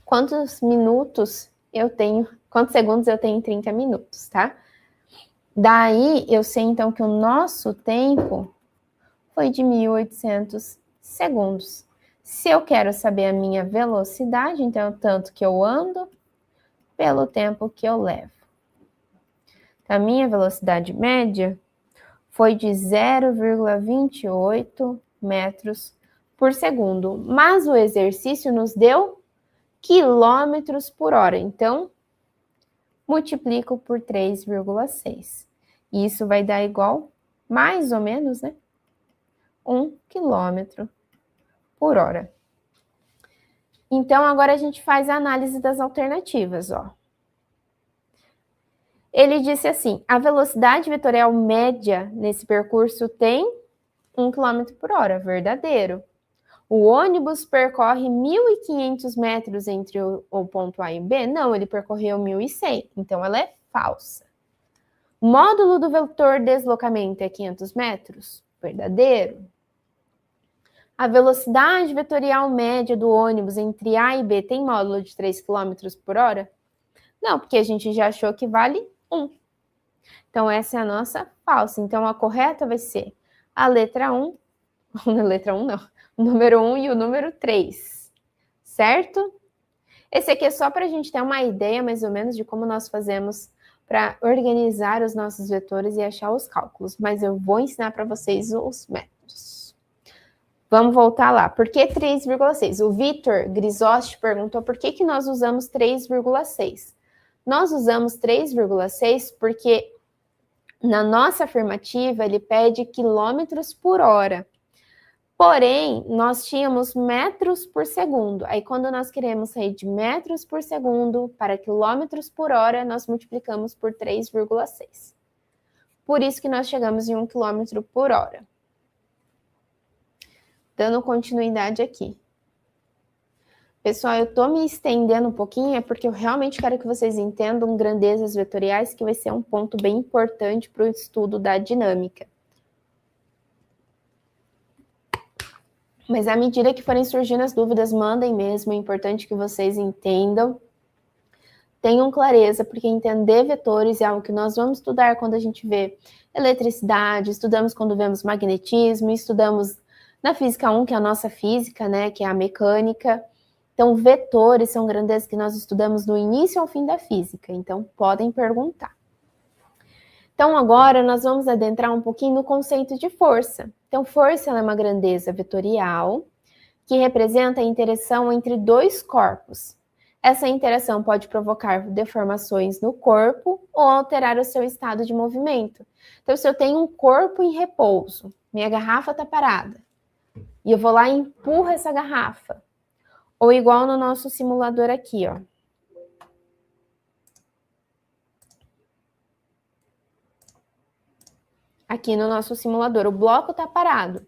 quantos minutos eu tenho, quantos segundos eu tenho em 30 minutos, tá? Daí, eu sei, então, que o nosso tempo foi de 1.800 segundos. Se eu quero saber a minha velocidade, então, é o tanto que eu ando pelo tempo que eu levo. A minha velocidade média foi de 0,28 metros por segundo, mas o exercício nos deu quilômetros por hora. Então, multiplico por 3,6. Isso vai dar igual, mais ou menos, né? 1 quilômetro por hora. Então, agora a gente faz a análise das alternativas, ó. Ele disse assim, a velocidade vetorial média nesse percurso tem 1 km por hora, verdadeiro. O ônibus percorre 1.500 metros entre o ponto A e B? Não, ele percorreu 1.100, então ela é falsa. O módulo do vetor deslocamento é 500 metros? Verdadeiro. A velocidade vetorial média do ônibus entre A e B tem módulo de 3 km por hora? Não, porque a gente já achou que vale 1. Então, essa é a nossa falsa. Então, a correta vai ser a letra 1, não, letra 1 não, o número 1 e o número 3, certo? Esse aqui é só para a gente ter uma ideia, mais ou menos, de como nós fazemos para organizar os nossos vetores e achar os cálculos, mas eu vou ensinar para vocês os métodos. Vamos voltar lá. Por que 3,6? O Vitor Grisotti perguntou por que nós usamos 3,6. Nós usamos 3,6 porque na nossa afirmativa ele pede quilômetros por hora. Porém, nós tínhamos metros por segundo. Aí, quando nós queremos sair de metros por segundo para quilômetros por hora, nós multiplicamos por 3,6. Por isso que nós chegamos em 1 quilômetro por hora. Dando continuidade aqui. Pessoal, eu estou me estendendo um pouquinho, é porque eu realmente quero que vocês entendam grandezas vetoriais, que vai ser um ponto bem importante para o estudo da dinâmica. Mas à medida que forem surgindo as dúvidas, mandem mesmo, é importante que vocês entendam. Tenham clareza, porque entender vetores é algo que nós vamos estudar quando a gente vê eletricidade, estudamos quando vemos magnetismo, estudamos na física 1, que é a nossa física, né, que é a mecânica. Então, vetores são grandezas que nós estudamos do início ao fim da física, então podem perguntar. Então, agora nós vamos adentrar um pouquinho no conceito de força. Então, força é uma grandeza vetorial que representa a interação entre dois corpos. Essa interação pode provocar deformações no corpo ou alterar o seu estado de movimento. Então, se eu tenho um corpo em repouso, minha garrafa está parada, e eu vou lá e empurro essa garrafa, ou igual no nosso simulador aqui, ó. Aqui no nosso simulador, o bloco está parado.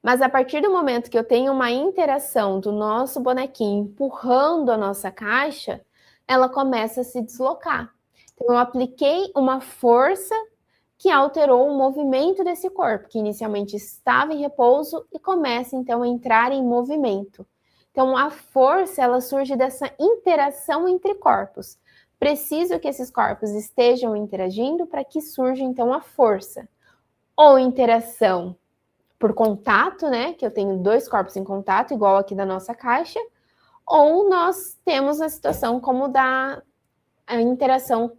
Mas a partir do momento que eu tenho uma interação do nosso bonequinho empurrando a nossa caixa, ela começa a se deslocar. Então, eu apliquei uma força que alterou o movimento desse corpo, que inicialmente estava em repouso e começa, então, a entrar em movimento. Então, a força, ela surge dessa interação entre corpos. Preciso que esses corpos estejam interagindo para que surja, então, a força. Ou interação por contato, né? Que eu tenho dois corpos em contato, igual aqui da nossa caixa. Ou nós temos a situação como da interação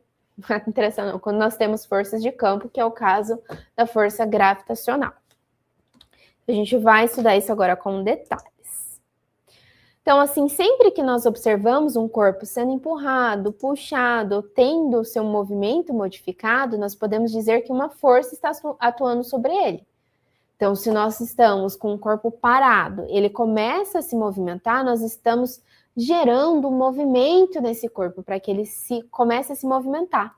não, quando nós temos forças de campo, que é o caso da força gravitacional. A gente vai estudar isso agora com detalhes. Então, assim, sempre que nós observamos um corpo sendo empurrado, puxado, tendo o seu movimento modificado, nós podemos dizer que uma força está atuando sobre ele. Então, se nós estamos com o corpo parado, ele começa a se movimentar, nós estamos gerando um movimento nesse corpo para que ele comece a se movimentar.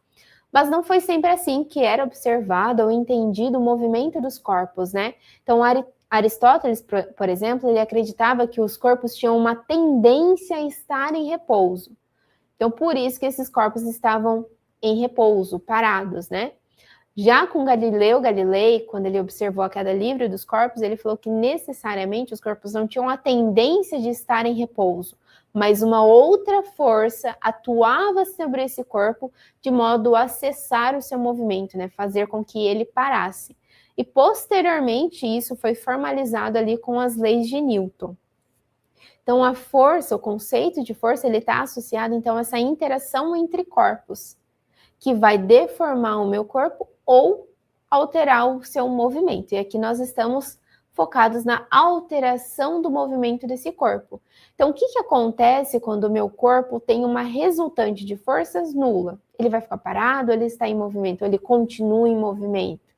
Mas não foi sempre assim que era observado ou entendido o movimento dos corpos, né? Então, Aristóteles, por exemplo, ele acreditava que os corpos tinham uma tendência a estar em repouso. Então, por isso que esses corpos estavam em repouso, parados, né? Já com Galileu Galilei, quando ele observou a queda livre dos corpos, ele falou que necessariamente os corpos não tinham a tendência de estar em repouso, mas uma outra força atuava sobre esse corpo de modo a cessar o seu movimento, né? Fazer com que ele parasse. E posteriormente isso foi formalizado ali com as leis de Newton. Então a força, o conceito de força, ele está associado então a essa interação entre corpos, que vai deformar o meu corpo ou alterar o seu movimento. E aqui nós estamos focados na alteração do movimento desse corpo. Então, o que acontece quando o meu corpo tem uma resultante de forças nula? Ele vai ficar parado, ele está em movimento, ele continua em movimento.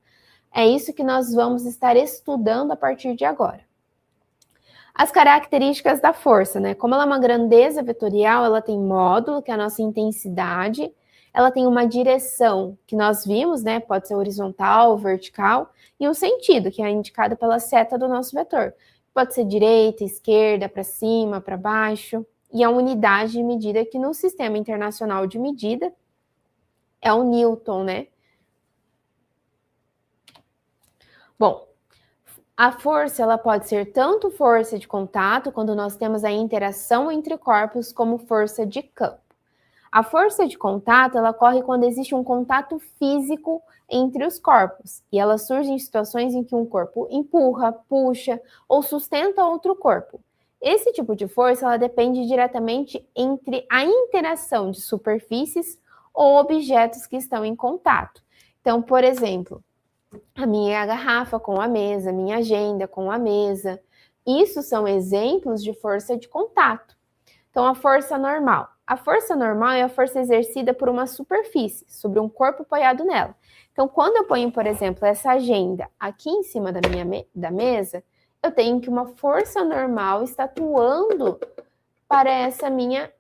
É isso que nós vamos estar estudando a partir de agora. As características da força, né? Como ela é uma grandeza vetorial, ela tem módulo, que é a nossa intensidade, ela tem uma direção que nós vimos, né? Pode ser horizontal, vertical, e um sentido, que é indicado pela seta do nosso vetor. Pode ser direita, esquerda, para cima, para baixo, e a unidade de medida que no Sistema Internacional de Medida é o Newton, né? Bom, a força, ela pode ser tanto força de contato, quando nós temos a interação entre corpos, como força de campo. A força de contato, ela ocorre quando existe um contato físico entre os corpos, e ela surge em situações em que um corpo empurra, puxa ou sustenta outro corpo. Esse tipo de força, ela depende diretamente entre a interação de superfícies ou objetos que estão em contato. Então, por exemplo, a minha garrafa com a mesa, minha agenda com a mesa. Isso são exemplos de força de contato. Então, a força normal. A força normal é a força exercida por uma superfície, sobre um corpo apoiado nela. Então, quando eu ponho, por exemplo, essa agenda aqui em cima da mesa, eu tenho que uma força normal está atuando para essa minha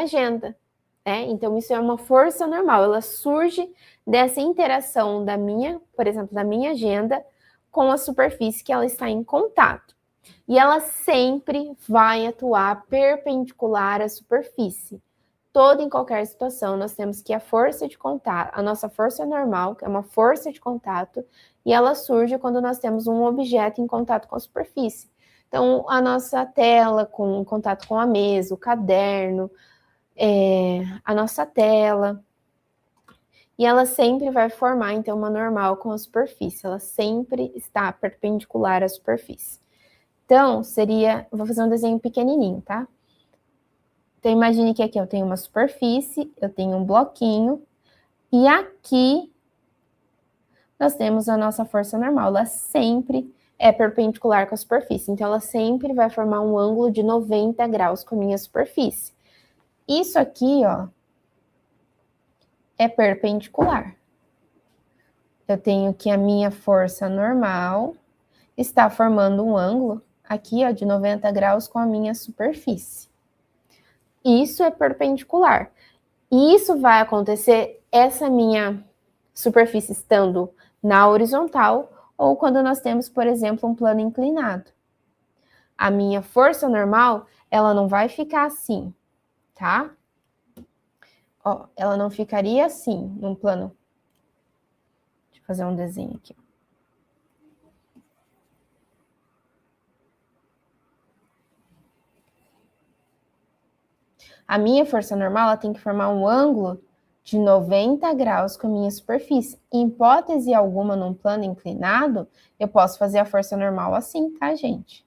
agenda. Então, isso é uma força normal, ela surge dessa interação por exemplo, da minha agenda com a superfície que ela está em contato. E ela sempre vai atuar perpendicular à superfície. Toda e qualquer situação, nós temos que a força de contato, a nossa força normal, que é uma força de contato, e ela surge quando nós temos um objeto em contato com a superfície. Então, a nossa tela em contato com a mesa, o caderno, a nossa tela, e ela sempre vai formar, então, uma normal com a superfície, ela sempre está perpendicular à superfície. Então, vou fazer um desenho pequenininho, tá? Então, imagine que aqui eu tenho uma superfície, eu tenho um bloquinho, e aqui nós temos a nossa força normal, ela sempre é perpendicular com a superfície, então ela sempre vai formar um ângulo de 90 graus com a minha superfície. Isso aqui, ó, é perpendicular. Eu tenho que a minha força normal está formando um ângulo aqui, ó, de 90 graus com a minha superfície. Isso é perpendicular. E isso vai acontecer, essa minha superfície estando na horizontal, ou quando nós temos, por exemplo, um plano inclinado. A minha força normal, ela não vai ficar assim, tá? Ó, ela não ficaria assim, num plano. Deixa eu fazer um desenho aqui. A minha força normal, ela tem que formar um ângulo de 90 graus com a minha superfície. Em hipótese alguma, num plano inclinado, eu posso fazer a força normal assim, tá, gente?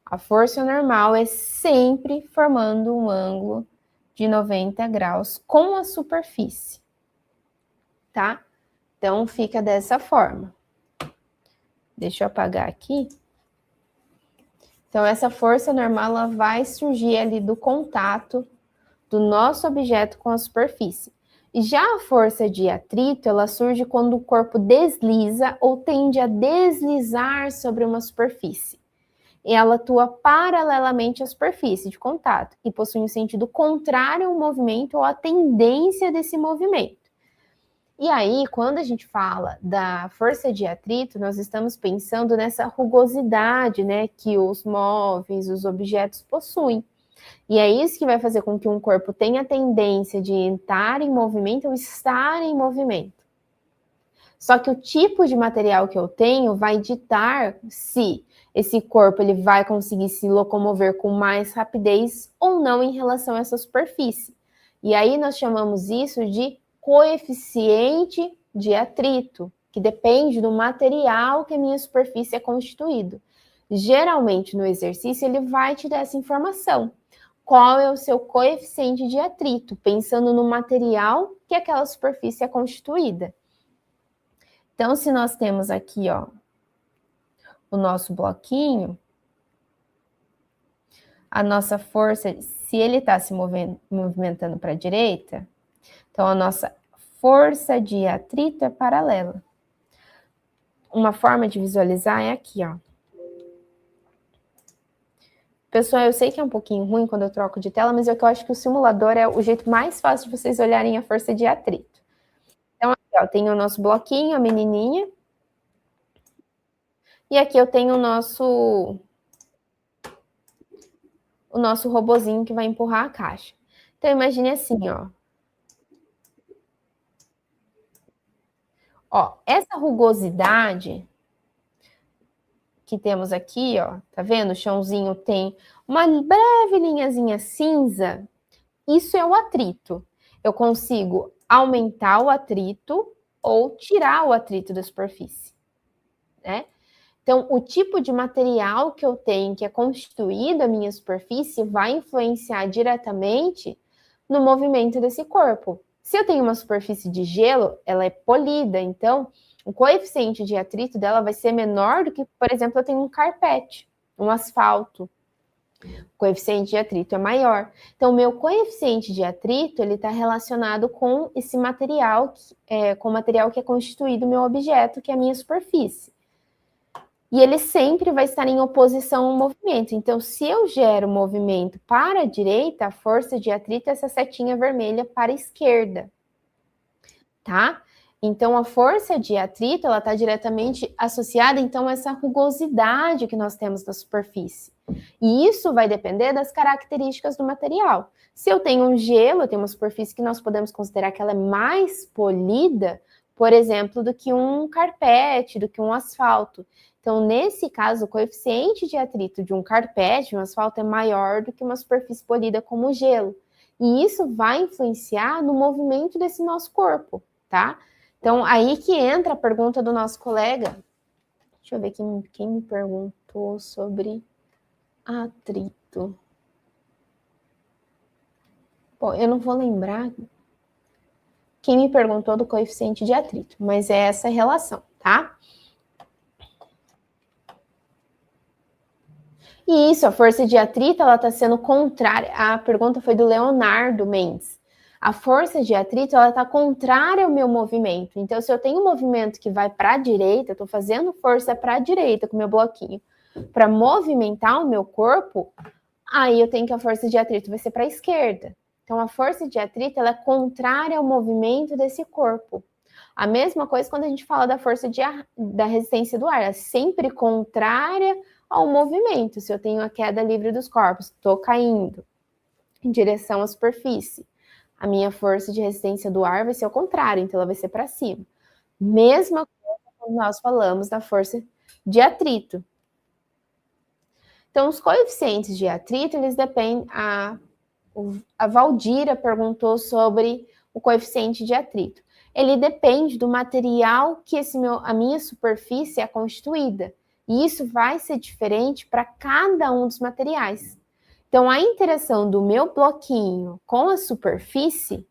A força normal é sempre formando um ângulo de 90 graus com a superfície, tá? Então, fica dessa forma. Deixa eu apagar aqui. Então, essa força normal, ela vai surgir ali do contato do nosso objeto com a superfície. E já a força de atrito, ela surge quando o corpo desliza ou tende a deslizar sobre uma superfície. ela atua paralelamente à superfície de contato e possui um sentido contrário ao movimento ou à tendência desse movimento. E aí, quando a gente fala da força de atrito, nós estamos pensando nessa rugosidade, né, que os móveis, os objetos possuem. E é isso que vai fazer com que um corpo tenha a tendência de entrar em movimento ou estar em movimento. Só que o tipo de material que eu tenho vai ditar se esse corpo ele vai conseguir se locomover com mais rapidez ou não em relação a essa superfície. E aí nós chamamos isso de coeficiente de atrito, que depende do material que a minha superfície é constituído. Geralmente no exercício ele vai te dar essa informação. Qual é o seu coeficiente de atrito, pensando no material que aquela superfície é constituída. Então, se nós temos aqui, ó, o nosso bloquinho, a nossa força, se ele está se movimentando para a direita, então a nossa força de atrito é paralela. Uma forma de visualizar é aqui, ó. Pessoal, eu sei que é um pouquinho ruim quando eu troco de tela, mas eu acho que o simulador é o jeito mais fácil de vocês olharem a força de atrito. Então, aqui, ó, tem o nosso bloquinho, a menininha. E aqui eu tenho o nosso robozinho que vai empurrar a caixa. Então, imagine assim, ó. Ó, essa rugosidade que temos aqui, ó, tá vendo? O chãozinho tem uma breve linhazinha cinza. Isso é o atrito. Eu consigo aumentar o atrito ou tirar o atrito da superfície, né? Então, o tipo de material que eu tenho, que é constituído a minha superfície, vai influenciar diretamente no movimento desse corpo. Se eu tenho uma superfície de gelo, ela é polida, então o coeficiente de atrito dela vai ser menor do que, por exemplo, eu tenho um carpete, um asfalto. O coeficiente de atrito é maior. Então, o meu coeficiente de atrito, ele está relacionado com esse material, com o material que é constituído o meu objeto, que é a minha superfície. E ele sempre vai estar em oposição ao movimento. Então, se eu gero movimento para a direita, a força de atrito é essa setinha vermelha para a esquerda, tá? Então, a força de atrito, ela está diretamente associada, então, a essa rugosidade que nós temos na superfície. E isso vai depender das características do material. Se eu tenho um gelo, eu tenho uma superfície que nós podemos considerar que ela é mais polida, por exemplo, do que um carpete, do que um asfalto. Então, nesse caso, o coeficiente de atrito de um carpete, um asfalto, é maior do que uma superfície polida como o gelo. E isso vai influenciar no movimento desse nosso corpo, tá? Então, aí que entra a pergunta do nosso colega. Deixa eu ver quem me perguntou sobre atrito. Bom, eu não vou lembrar quem me perguntou do coeficiente de atrito, mas é essa relação, tá? E isso, a força de atrito, ela está sendo contrária. A pergunta foi do Leonardo Mendes. A força de atrito, ela está contrária ao meu movimento. Então, se eu tenho um movimento que vai para a direita, eu estou fazendo força para a direita com o meu bloquinho, para movimentar o meu corpo, aí eu tenho que a força de atrito vai ser para a esquerda. Então, a força de atrito, ela é contrária ao movimento desse corpo. A mesma coisa quando a gente fala da força da resistência do ar, é sempre contrária ao movimento. Se eu tenho a queda livre dos corpos, estou caindo em direção à superfície, a minha força de resistência do ar vai ser o contrário, então ela vai ser para cima. Mesma coisa quando nós falamos da força de atrito. Então, os coeficientes de atrito, eles dependem... A Valdira perguntou sobre o coeficiente de atrito. Ele depende do material que a minha superfície é constituída. E isso vai ser diferente para cada um dos materiais. Então, a interação do meu bloquinho com a superfície,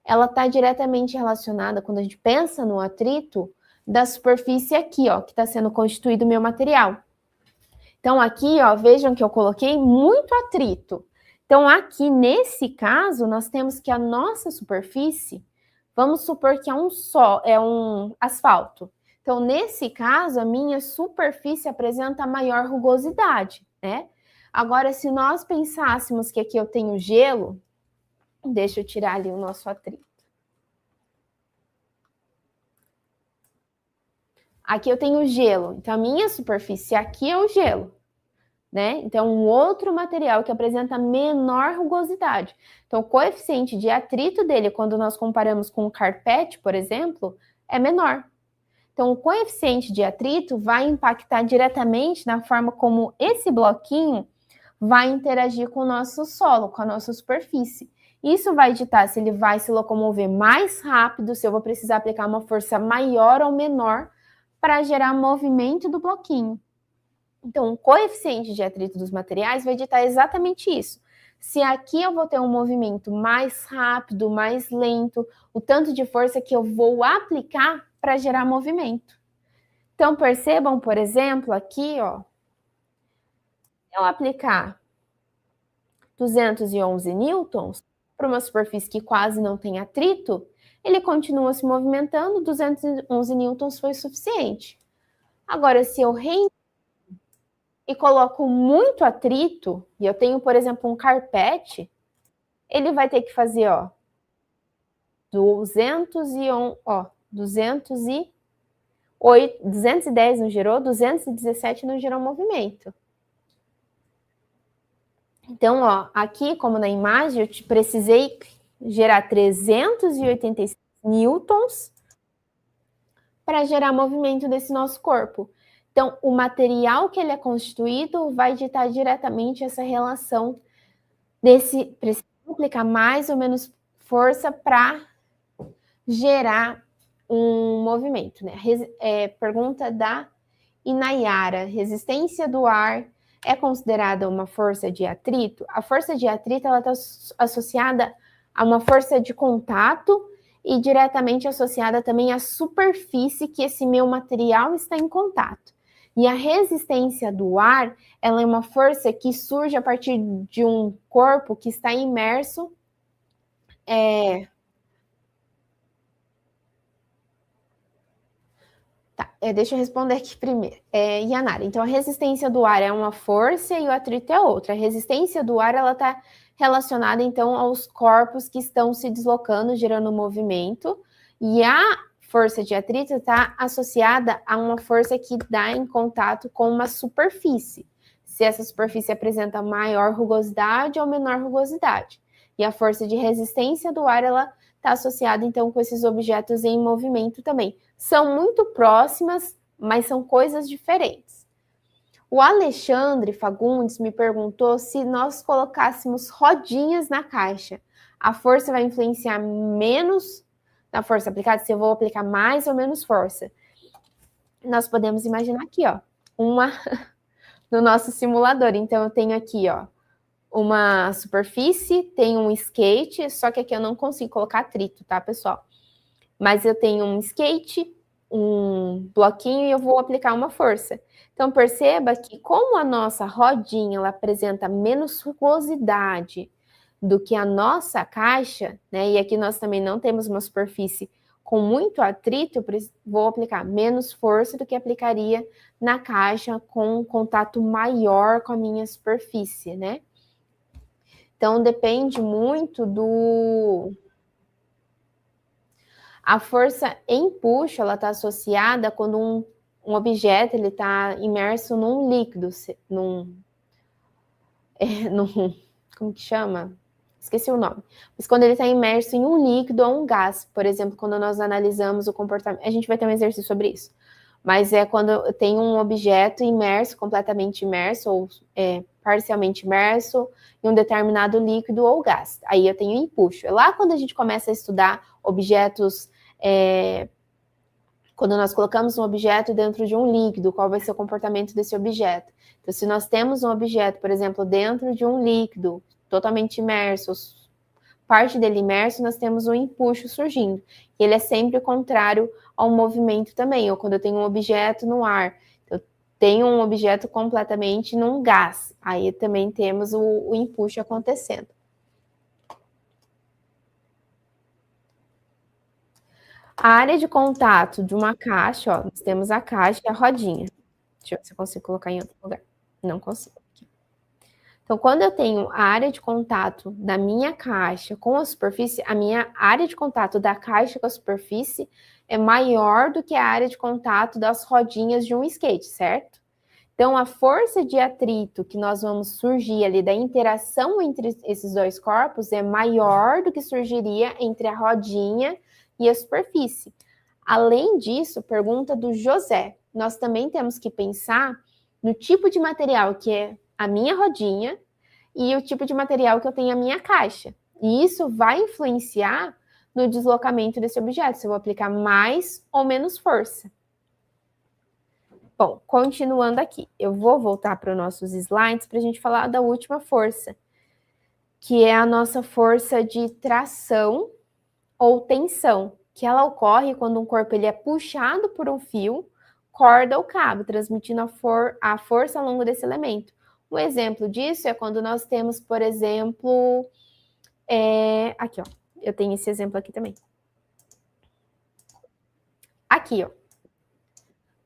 ela está diretamente relacionada, quando a gente pensa no atrito, da superfície aqui, ó, que está sendo constituído o meu material. Então, aqui, ó, vejam que eu coloquei muito atrito. Então, aqui, nesse caso, nós temos que a nossa superfície, vamos supor que é um asfalto. Então, nesse caso, a minha superfície apresenta maior rugosidade, né? Agora, se nós pensássemos que aqui eu tenho gelo, deixa eu tirar ali o nosso atrito. Aqui eu tenho gelo, então a minha superfície aqui é o gelo, né? Então, um outro material que apresenta menor rugosidade. Então, o coeficiente de atrito dele, quando nós comparamos com o carpete, por exemplo, é menor. Então, o coeficiente de atrito vai impactar diretamente na forma como esse bloquinho vai interagir com o nosso solo, com a nossa superfície. Isso vai ditar se ele vai se locomover mais rápido, se eu vou precisar aplicar uma força maior ou menor para gerar movimento do bloquinho. Então, o coeficiente de atrito dos materiais vai ditar exatamente isso. Se aqui eu vou ter um movimento mais rápido, mais lento, o tanto de força que eu vou aplicar para gerar movimento. Então, percebam, por exemplo, aqui, ó, eu aplicar 211 newtons para uma superfície que quase não tem atrito, ele continua se movimentando, 211 newtons foi suficiente. Agora, se eu e coloco muito atrito, e eu tenho, por exemplo, um carpete, ele vai ter que fazer, ó, 210 não gerou, 217 não gerou movimento. Então, ó, aqui, como na imagem, eu precisei gerar 386 newtons para gerar movimento desse nosso corpo. Então, o material que ele é constituído vai ditar diretamente essa relação desse, precisa aplicar mais ou menos força para gerar um movimento, né? Pergunta da Inayara: resistência do ar é considerada uma força de atrito? A força de atrito ela está associada a uma força de contato e diretamente associada também à superfície que esse meu material está em contato. E a resistência do ar, ela é uma força que surge a partir de um corpo que está imerso deixa eu responder aqui primeiro. Yanara, então a resistência do ar é uma força e o atrito é outra. A resistência do ar, ela está relacionada, então, aos corpos que estão se deslocando, gerando movimento, e a força de atrito está associada a uma força que dá em contato com uma superfície. Se essa superfície apresenta maior rugosidade ou menor rugosidade. E a força de resistência do ar, ela está associada, então, com esses objetos em movimento também. São muito próximas, mas são coisas diferentes. O Alexandre Fagundes me perguntou se nós colocássemos rodinhas na caixa, a força vai influenciar menos na força aplicada, se eu vou aplicar mais ou menos força. Nós podemos imaginar aqui, ó, uma no nosso simulador. Então, eu tenho aqui, ó, uma superfície, tem um skate, só que aqui eu não consigo colocar atrito, tá, pessoal? Mas eu tenho um skate, um bloquinho e eu vou aplicar uma força. Então, perceba que como a nossa rodinha ela apresenta menos rugosidade do que a nossa caixa, né? E aqui nós também não temos uma superfície com muito atrito, vou aplicar menos força do que aplicaria na caixa com um contato maior com a minha superfície, né? Então, depende muito do... A força empuxo, ela está associada quando um objeto ele está imerso num líquido, como que chama? Esqueci o nome. Mas quando ele está imerso em um líquido ou um gás, por exemplo, quando nós analisamos o comportamento... A gente vai ter um exercício sobre isso. Mas é quando tem um objeto imerso, completamente imerso, ou parcialmente imerso, em um determinado líquido ou gás. Aí eu tenho empuxo. É lá quando a gente começa a estudar objetos... quando nós colocamos um objeto dentro de um líquido, qual vai ser o comportamento desse objeto? Então, se nós temos um objeto, por exemplo, dentro de um líquido, totalmente imerso, parte dele imerso, nós temos um empuxo surgindo. E ele é sempre contrário ao movimento também. Ou quando eu tenho um objeto no ar, eu tenho um objeto completamente num gás. Aí também temos o empuxo acontecendo. A área de contato de uma caixa, ó, nós temos a caixa e a rodinha. Deixa eu ver se eu consigo colocar em outro lugar. Não consigo. Então, quando eu tenho a área de contato da minha caixa com a superfície, a minha área de contato da caixa com a superfície é maior do que a área de contato das rodinhas de um skate, certo? Então, a força de atrito que nós vamos surgir ali da interação entre esses dois corpos é maior do que surgiria entre a rodinha e a superfície. Além disso, pergunta do José, nós também temos que pensar no tipo de material que é a minha rodinha e o tipo de material que eu tenho a minha caixa. E isso vai influenciar no deslocamento desse objeto, se eu vou aplicar mais ou menos força. Bom, continuando aqui, eu vou voltar para os nossos slides para a gente falar da última força, que é a nossa força de tração ou tensão, que ela ocorre quando um corpo ele é puxado por um fio, corda ou cabo, transmitindo a força ao longo desse elemento. Um exemplo disso é quando nós temos, por exemplo, aqui, ó, eu tenho esse exemplo aqui também. Aqui, ó.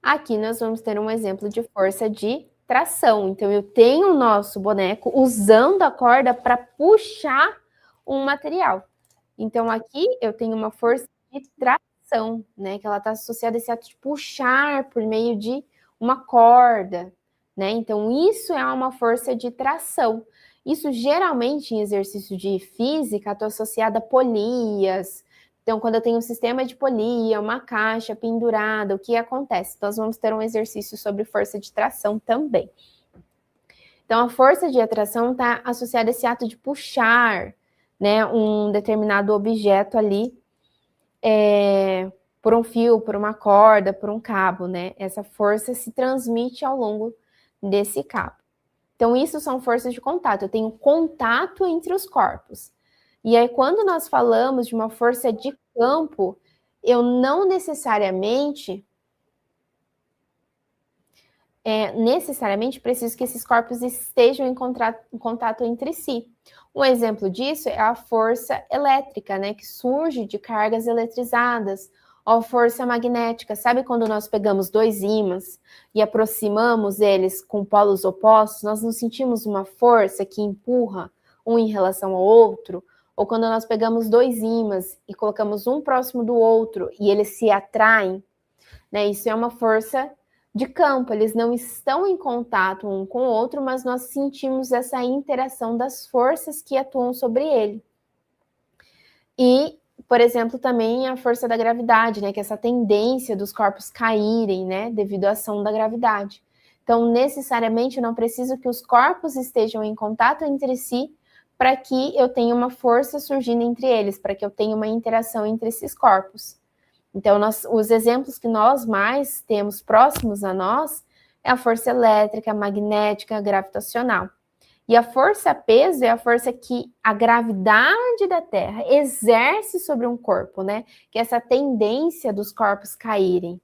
Aqui nós vamos ter um exemplo de força de tração. Então, eu tenho o nosso boneco usando a corda para puxar um material. Então, aqui eu tenho uma força de tração, né? Que ela está associada a esse ato de puxar por meio de uma corda, né? Então, isso é uma força de tração. Isso geralmente em exercício de física está associado a polias. Então, quando eu tenho um sistema de polia, uma caixa pendurada, o que acontece? Nós vamos ter um exercício sobre força de tração também. Então, a força de atração está associada a esse ato de puxar, né, um determinado objeto ali por um fio, por uma corda, por um cabo, né? Essa força se transmite ao longo desse cabo. Então, isso são forças de contato. Eu tenho contato entre os corpos. E aí, quando nós falamos de uma força de campo, eu não necessariamente preciso que esses corpos estejam em contato entre si. Um exemplo disso é a força elétrica, né, que surge de cargas eletrizadas, ou a força magnética. Sabe quando nós pegamos dois ímãs e aproximamos eles com polos opostos, nós não sentimos uma força que empurra um em relação ao outro? Ou quando nós pegamos dois ímãs e colocamos um próximo do outro e eles se atraem, né? Isso é uma força de campo, eles não estão em contato um com o outro, mas nós sentimos essa interação das forças que atuam sobre ele. E, por exemplo, também a força da gravidade, né? Que é essa tendência dos corpos caírem, né? Devido à ação da gravidade. Então, necessariamente, eu não preciso que os corpos estejam em contato entre si para que eu tenha uma força surgindo entre eles, para que eu tenha uma interação entre esses corpos. Então, os exemplos que nós mais temos próximos a nós é a força elétrica, magnética, gravitacional. E a força-peso é a força que a gravidade da Terra exerce sobre um corpo, né? Que é essa tendência dos corpos caírem.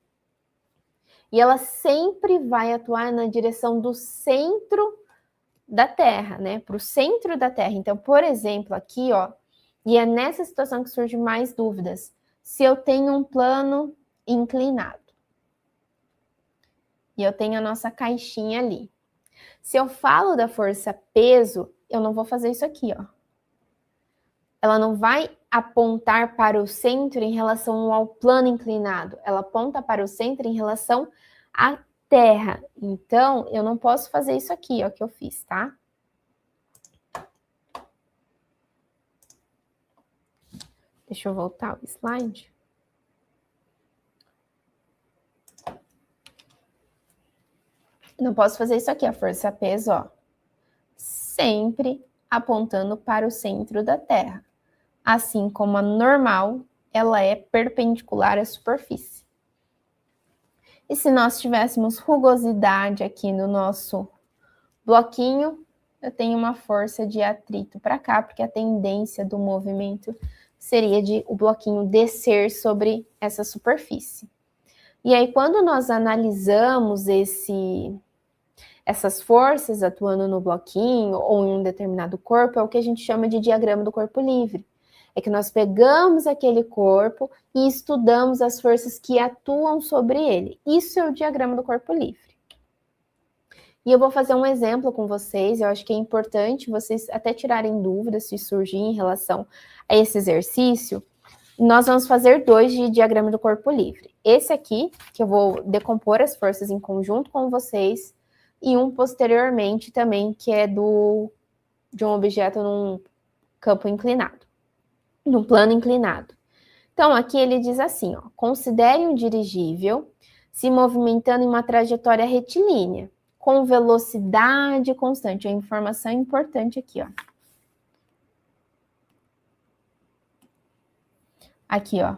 E ela sempre vai atuar na direção do centro da Terra, né? Para o centro da Terra. Então, por exemplo, aqui, ó, e é nessa situação que surgem mais dúvidas. Se eu tenho um plano inclinado e eu tenho a nossa caixinha ali. Se eu falo da força peso, eu não vou fazer isso aqui, ó. Ela não vai apontar para o centro em relação ao plano inclinado. Ela aponta para o centro em relação à Terra. Então, eu não posso fazer isso aqui, ó, que eu fiz, tá? Deixa eu voltar o slide. Não posso fazer isso aqui, a força-peso, ó. Sempre apontando para o centro da Terra. Assim como a normal, ela é perpendicular à superfície. E se nós tivéssemos rugosidade aqui no nosso bloquinho, eu tenho uma força de atrito para cá, porque a tendência do movimento seria de o bloquinho descer sobre essa superfície. E aí, quando nós analisamos essas forças atuando no bloquinho ou em um determinado corpo, é o que a gente chama de diagrama do corpo livre. É que nós pegamos aquele corpo e estudamos as forças que atuam sobre ele. Isso é o diagrama do corpo livre. E eu vou fazer um exemplo com vocês, eu acho que é importante vocês até tirarem dúvidas se surgir em relação a esse exercício. Nós vamos fazer 2 de diagrama do corpo livre. Esse aqui, que eu vou decompor as forças em conjunto com vocês, e um posteriormente também, que é de um objeto num campo inclinado, num plano inclinado. Então, aqui ele diz assim, ó, considere um dirigível se movimentando em uma trajetória retilínea, com velocidade constante. É uma informação importante aqui, ó. Aqui, ó.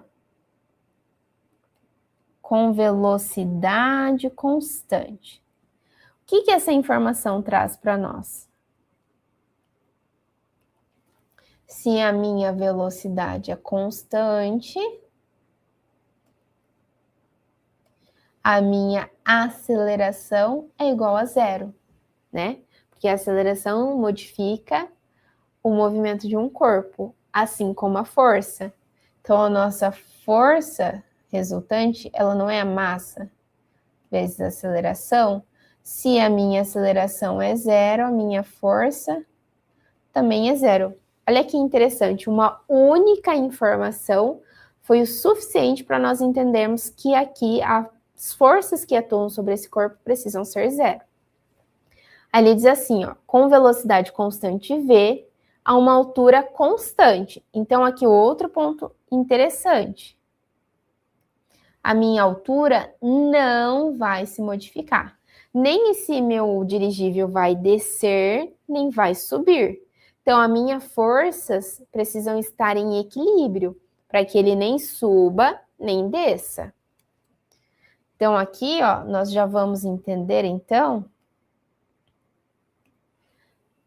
Com velocidade constante. O que essa informação traz para nós? Se a minha velocidade é constante, a minha aceleração é igual a 0, né? Porque a aceleração modifica o movimento de um corpo, assim como a força. Então, a nossa força resultante, ela não é a massa vezes a aceleração. Se a minha aceleração é 0, a minha força também é 0. Olha que interessante, uma única informação foi o suficiente para nós entendermos que aqui as forças que atuam sobre esse corpo precisam ser 0. Aí ele diz assim, ó, com velocidade constante v, a uma altura constante. Então, aqui outro ponto interessante. A minha altura não vai se modificar. Nem esse meu dirigível vai descer, nem vai subir. Então, as minhas forças precisam estar em equilíbrio, para que ele nem suba, nem desça. Então, aqui, ó, nós já vamos entender, então,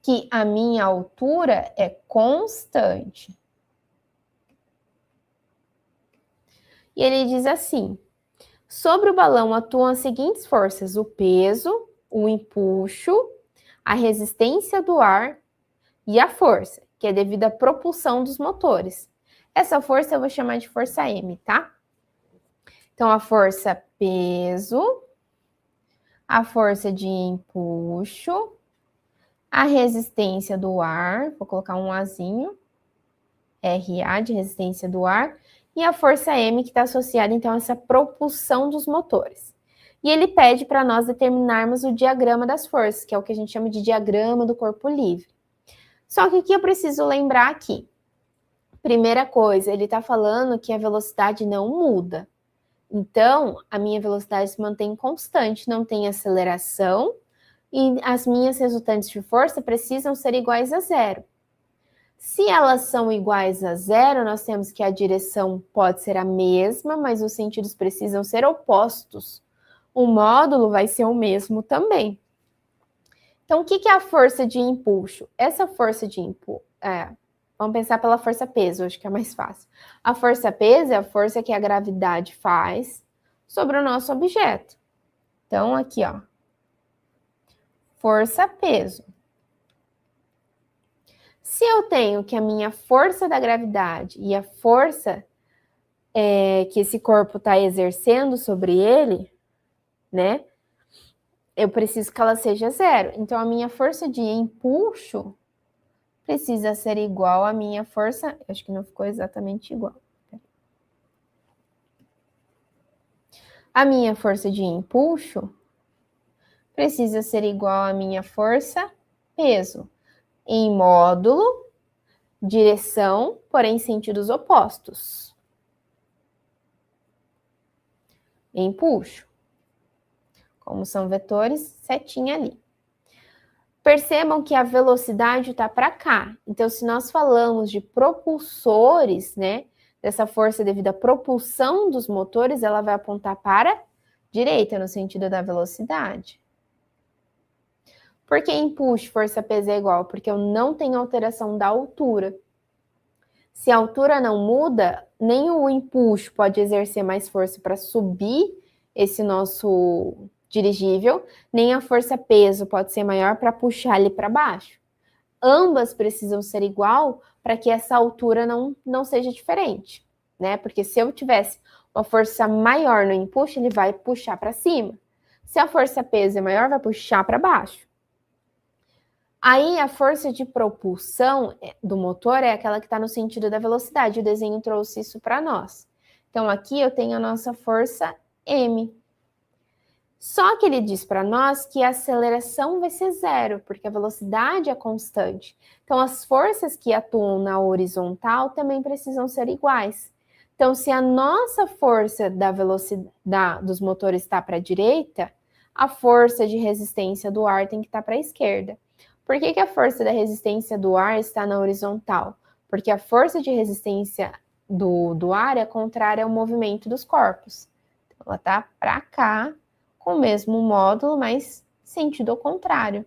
que a minha altura é constante. E ele diz assim, sobre o balão atuam as seguintes forças, o peso, o empuxo, a resistência do ar e a força, que é devido à propulsão dos motores. Essa força eu vou chamar de força M, tá? Então, a força peso, a força de empuxo, a resistência do ar, vou colocar um Azinho, RA de resistência do ar, e a força M que está associada, então, a essa propulsão dos motores. E ele pede para nós determinarmos o diagrama das forças, que é o que a gente chama de diagrama do corpo livre. Só que aqui eu preciso lembrar aqui. Primeira coisa, ele está falando que a velocidade não muda. Então, a minha velocidade se mantém constante, não tem aceleração, e as minhas resultantes de força precisam ser iguais a 0. Se elas são iguais a 0, nós temos que a direção pode ser a mesma, mas os sentidos precisam ser opostos. O módulo vai ser o mesmo também. Então, o que é a força de empuxo? Essa força de empuxo... vamos pensar pela força peso, acho que é mais fácil. A força peso é a força que a gravidade faz sobre o nosso objeto. Então, aqui, ó. Força peso. Se eu tenho que a minha força da gravidade e a força que esse corpo está exercendo sobre ele, né? Eu preciso que ela seja 0. Então, a minha força de empuxo precisa ser igual à minha força... Acho que não ficou exatamente igual. A minha força de empuxo precisa ser igual à minha força peso, em módulo, direção, porém sentidos opostos. Empuxo. Como são vetores, setinha ali. Percebam que a velocidade está para cá. Então, se nós falamos de propulsores, né, dessa força devido à propulsão dos motores, ela vai apontar para a direita, no sentido da velocidade. Por que empuxo, força peso é igual? Porque eu não tenho alteração da altura. Se a altura não muda, nem o empuxo pode exercer mais força para subir esse nosso dirigível, nem a força peso pode ser maior para puxar ele para baixo. ambas precisam ser igual para que essa altura não seja diferente, né? Porque se eu tivesse uma força maior no empuxo, ele vai puxar para cima. Se a força peso é maior, vai puxar para baixo. Aí a força de propulsão do motor é aquela que está no sentido da velocidade. O desenho trouxe isso para nós. Então aqui eu tenho a nossa força M. Só que ele diz para nós que a aceleração vai ser zero, porque a velocidade é constante. Então as forças que atuam na horizontal também precisam ser iguais. Então se a nossa força da velocidade dos motores está para a direita, a força de resistência do ar tem que estar para a esquerda. Por que a força da resistência do ar está na horizontal? Porque a força de resistência do ar é contrária ao movimento dos corpos. Então, ela está para cá, com o mesmo módulo, mas sentido ao contrário.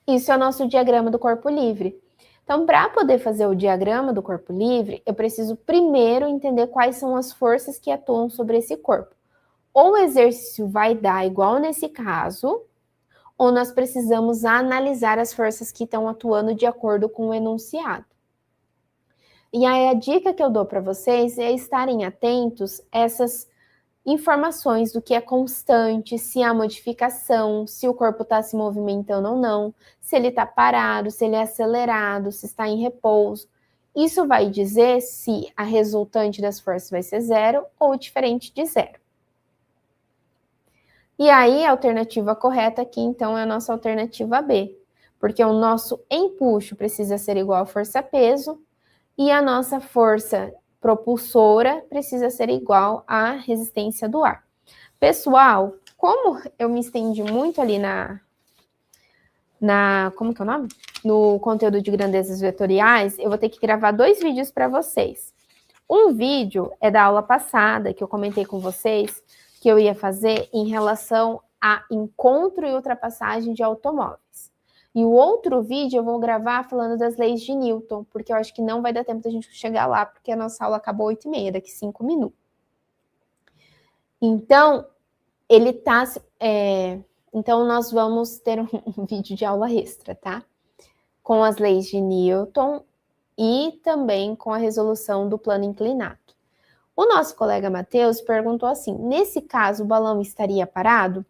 Isso é o nosso diagrama do corpo livre. Então, para poder fazer o diagrama do corpo livre, eu preciso primeiro entender quais são as forças que atuam sobre esse corpo. Ou o exercício vai dar igual nesse caso, ou nós precisamos analisar as forças que estão atuando de acordo com o enunciado. E aí a dica que eu dou para vocês é estarem atentos a essas informações do que é constante, se há modificação, se o corpo está se movimentando ou não, se ele está parado, se ele é acelerado, se está em repouso. Isso vai dizer se a resultante das forças vai ser zero ou diferente de zero. E aí, a alternativa correta aqui, então, é a nossa alternativa B, porque o nosso empuxo precisa ser igual à força-peso e a nossa força propulsora precisa ser igual à resistência do ar. Pessoal, como eu me estendi muito ali como que é o nome? No conteúdo de grandezas vetoriais, eu vou ter que gravar 2 vídeos para vocês. Um vídeo é da aula passada, que eu comentei com vocês, que eu ia fazer em relação a encontro e ultrapassagem de automóveis. E o outro vídeo eu vou gravar falando das leis de Newton, porque eu acho que não vai dar tempo da gente chegar lá, porque a nossa aula acabou 8h30, daqui 5 minutos. Então, então nós vamos ter um vídeo de aula extra, tá? Com as leis de Newton e também com a resolução do plano inclinado. O nosso colega Matheus perguntou assim, nesse caso o balão estaria parado?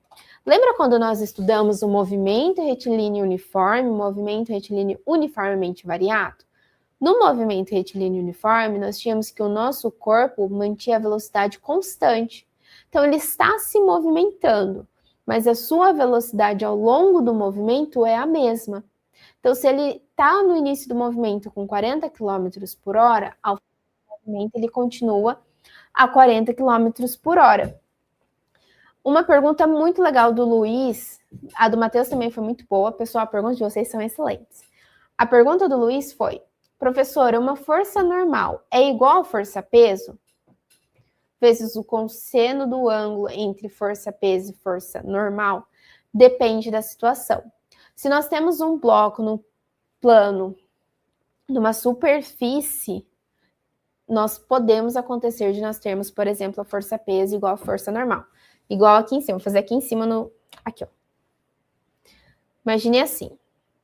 Lembra quando nós estudamos o movimento retilíneo uniforme, o movimento retilíneo uniformemente variado? No movimento retilíneo uniforme, nós tínhamos que o nosso corpo mantinha a velocidade constante. Então, ele está se movimentando, mas a sua velocidade ao longo do movimento é a mesma. Então, se ele está no início do movimento com 40 km por hora, ao final do movimento ele continua a 40 km por hora. Uma pergunta muito legal do Luiz, a do Matheus também foi muito boa, pessoal, as perguntas de vocês são excelentes. A pergunta do Luiz foi, professora, uma força normal é igual a força-peso? Vezes o cosseno do ângulo entre força-peso e força normal? Depende da situação. Se nós temos um bloco no plano, numa superfície, nós podemos acontecer de nós termos, por exemplo, a força-peso igual a força normal. Igual aqui em cima, vou fazer aqui em cima, aqui, ó. Imagine assim,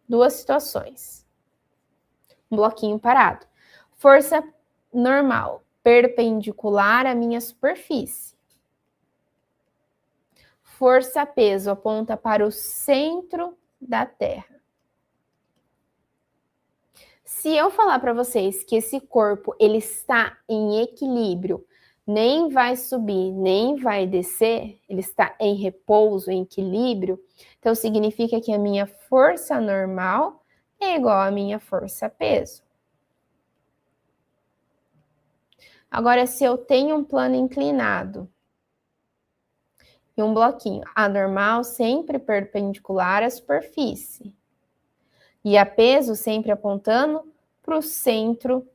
2 situações. Um bloquinho parado. Força normal, perpendicular à minha superfície. Força-peso aponta para o centro da Terra. Se eu falar para vocês que esse corpo ele está em equilíbrio, nem vai subir, nem vai descer, ele está em repouso, em equilíbrio, então significa que a minha força normal é igual à minha força-peso. Agora, se eu tenho um plano inclinado e um bloquinho, a normal sempre perpendicular à superfície e a peso sempre apontando para o centro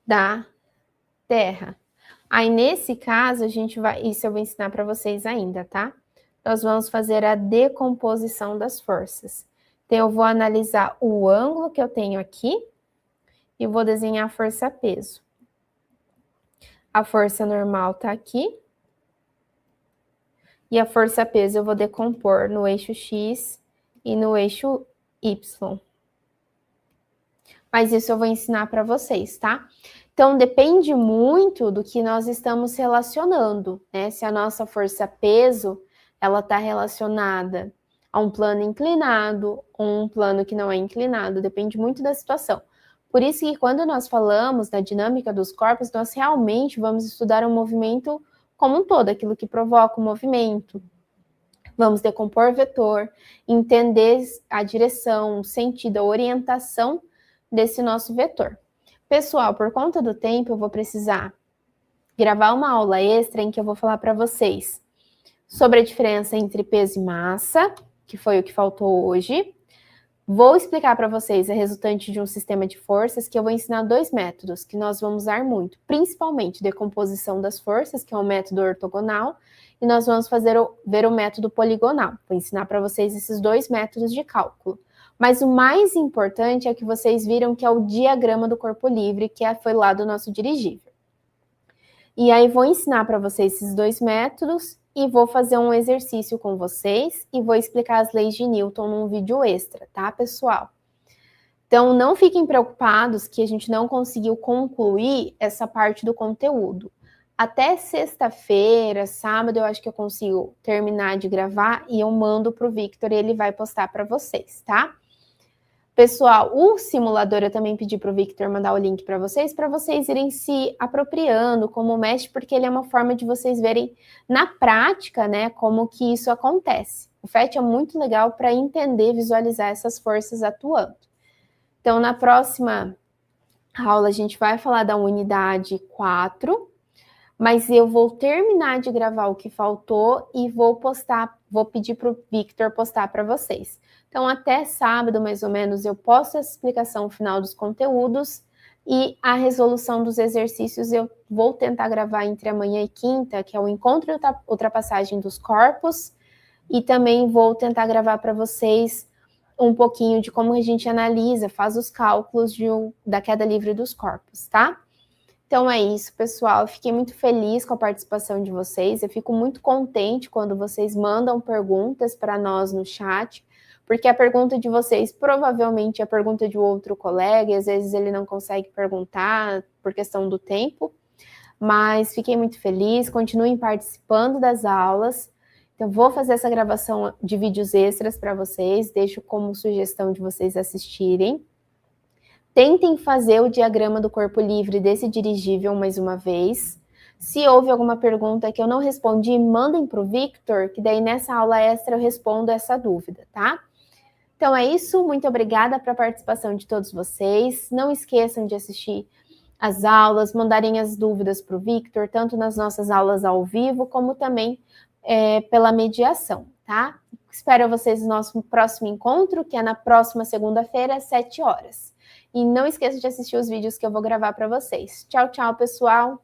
da Terra. Aí, nesse caso, isso eu vou ensinar para vocês ainda, tá? Nós vamos fazer a decomposição das forças. Então, eu vou analisar o ângulo que eu tenho aqui e vou desenhar a força-peso. A força normal tá aqui. E a força-peso eu vou decompor no eixo X e no eixo Y. Mas isso eu vou ensinar para vocês, tá? Então, depende muito do que nós estamos relacionando, né? Se a nossa força-peso, ela está relacionada a um plano inclinado ou um plano que não é inclinado, depende muito da situação. Por isso que quando nós falamos da dinâmica dos corpos, nós realmente vamos estudar o movimento como um todo, aquilo que provoca o movimento. Vamos decompor o vetor, entender a direção, o sentido, a orientação desse nosso vetor. Pessoal, por conta do tempo, eu vou precisar gravar uma aula extra em que eu vou falar para vocês sobre a diferença entre peso e massa, que foi o que faltou hoje. Vou explicar para vocês a resultante de um sistema de forças, que eu vou ensinar 2 métodos que nós vamos usar muito, principalmente decomposição das forças, que é o método ortogonal, e nós vamos ver o método poligonal. Vou ensinar para vocês esses 2 métodos de cálculo. Mas o mais importante é que vocês viram que é o diagrama do corpo livre, que foi lá do nosso dirigível. E aí vou ensinar para vocês esses 2 métodos e vou fazer um exercício com vocês e vou explicar as leis de Newton num vídeo extra, tá, pessoal? Então, não fiquem preocupados que a gente não conseguiu concluir essa parte do conteúdo. Até sexta-feira, sábado, eu acho que eu consigo terminar de gravar e eu mando para o Victor e ele vai postar para vocês, tá? Pessoal, o simulador eu também pedi para o Victor mandar o link para vocês irem se apropriando como mexe, porque ele é uma forma de vocês verem na prática, né, como que isso acontece. O FET é muito legal para entender, visualizar essas forças atuando. Então, na próxima aula, a gente vai falar da unidade 4, mas eu vou terminar de gravar o que faltou e vou pedir para o Victor postar para vocês. Então, até sábado, mais ou menos, eu posto essa explicação final dos conteúdos e a resolução dos exercícios eu vou tentar gravar entre amanhã e quinta, que é o encontro e ultrapassagem dos corpos, e também vou tentar gravar para vocês um pouquinho de como a gente analisa, faz os cálculos da queda livre dos corpos, tá? Então é isso, pessoal. Eu fiquei muito feliz com a participação de vocês. Eu fico muito contente quando vocês mandam perguntas para nós no chat, porque a pergunta de vocês provavelmente é a pergunta de outro colega, e às vezes ele não consegue perguntar por questão do tempo. Mas fiquei muito feliz, continuem participando das aulas. Então, vou fazer essa gravação de vídeos extras para vocês, deixo como sugestão de vocês assistirem. Tentem fazer o diagrama do corpo livre desse dirigível mais uma vez. Se houve alguma pergunta que eu não respondi, mandem para o Victor, que daí nessa aula extra eu respondo essa dúvida, tá? Então é isso, muito obrigada pela participação de todos vocês. Não esqueçam de assistir as aulas, mandarem as dúvidas para o Victor, tanto nas nossas aulas ao vivo, como também pela mediação, tá? Espero vocês no nosso próximo encontro, que é na próxima segunda-feira, às 7 horas. E não esqueça de assistir os vídeos que eu vou gravar para vocês. Tchau, tchau, pessoal!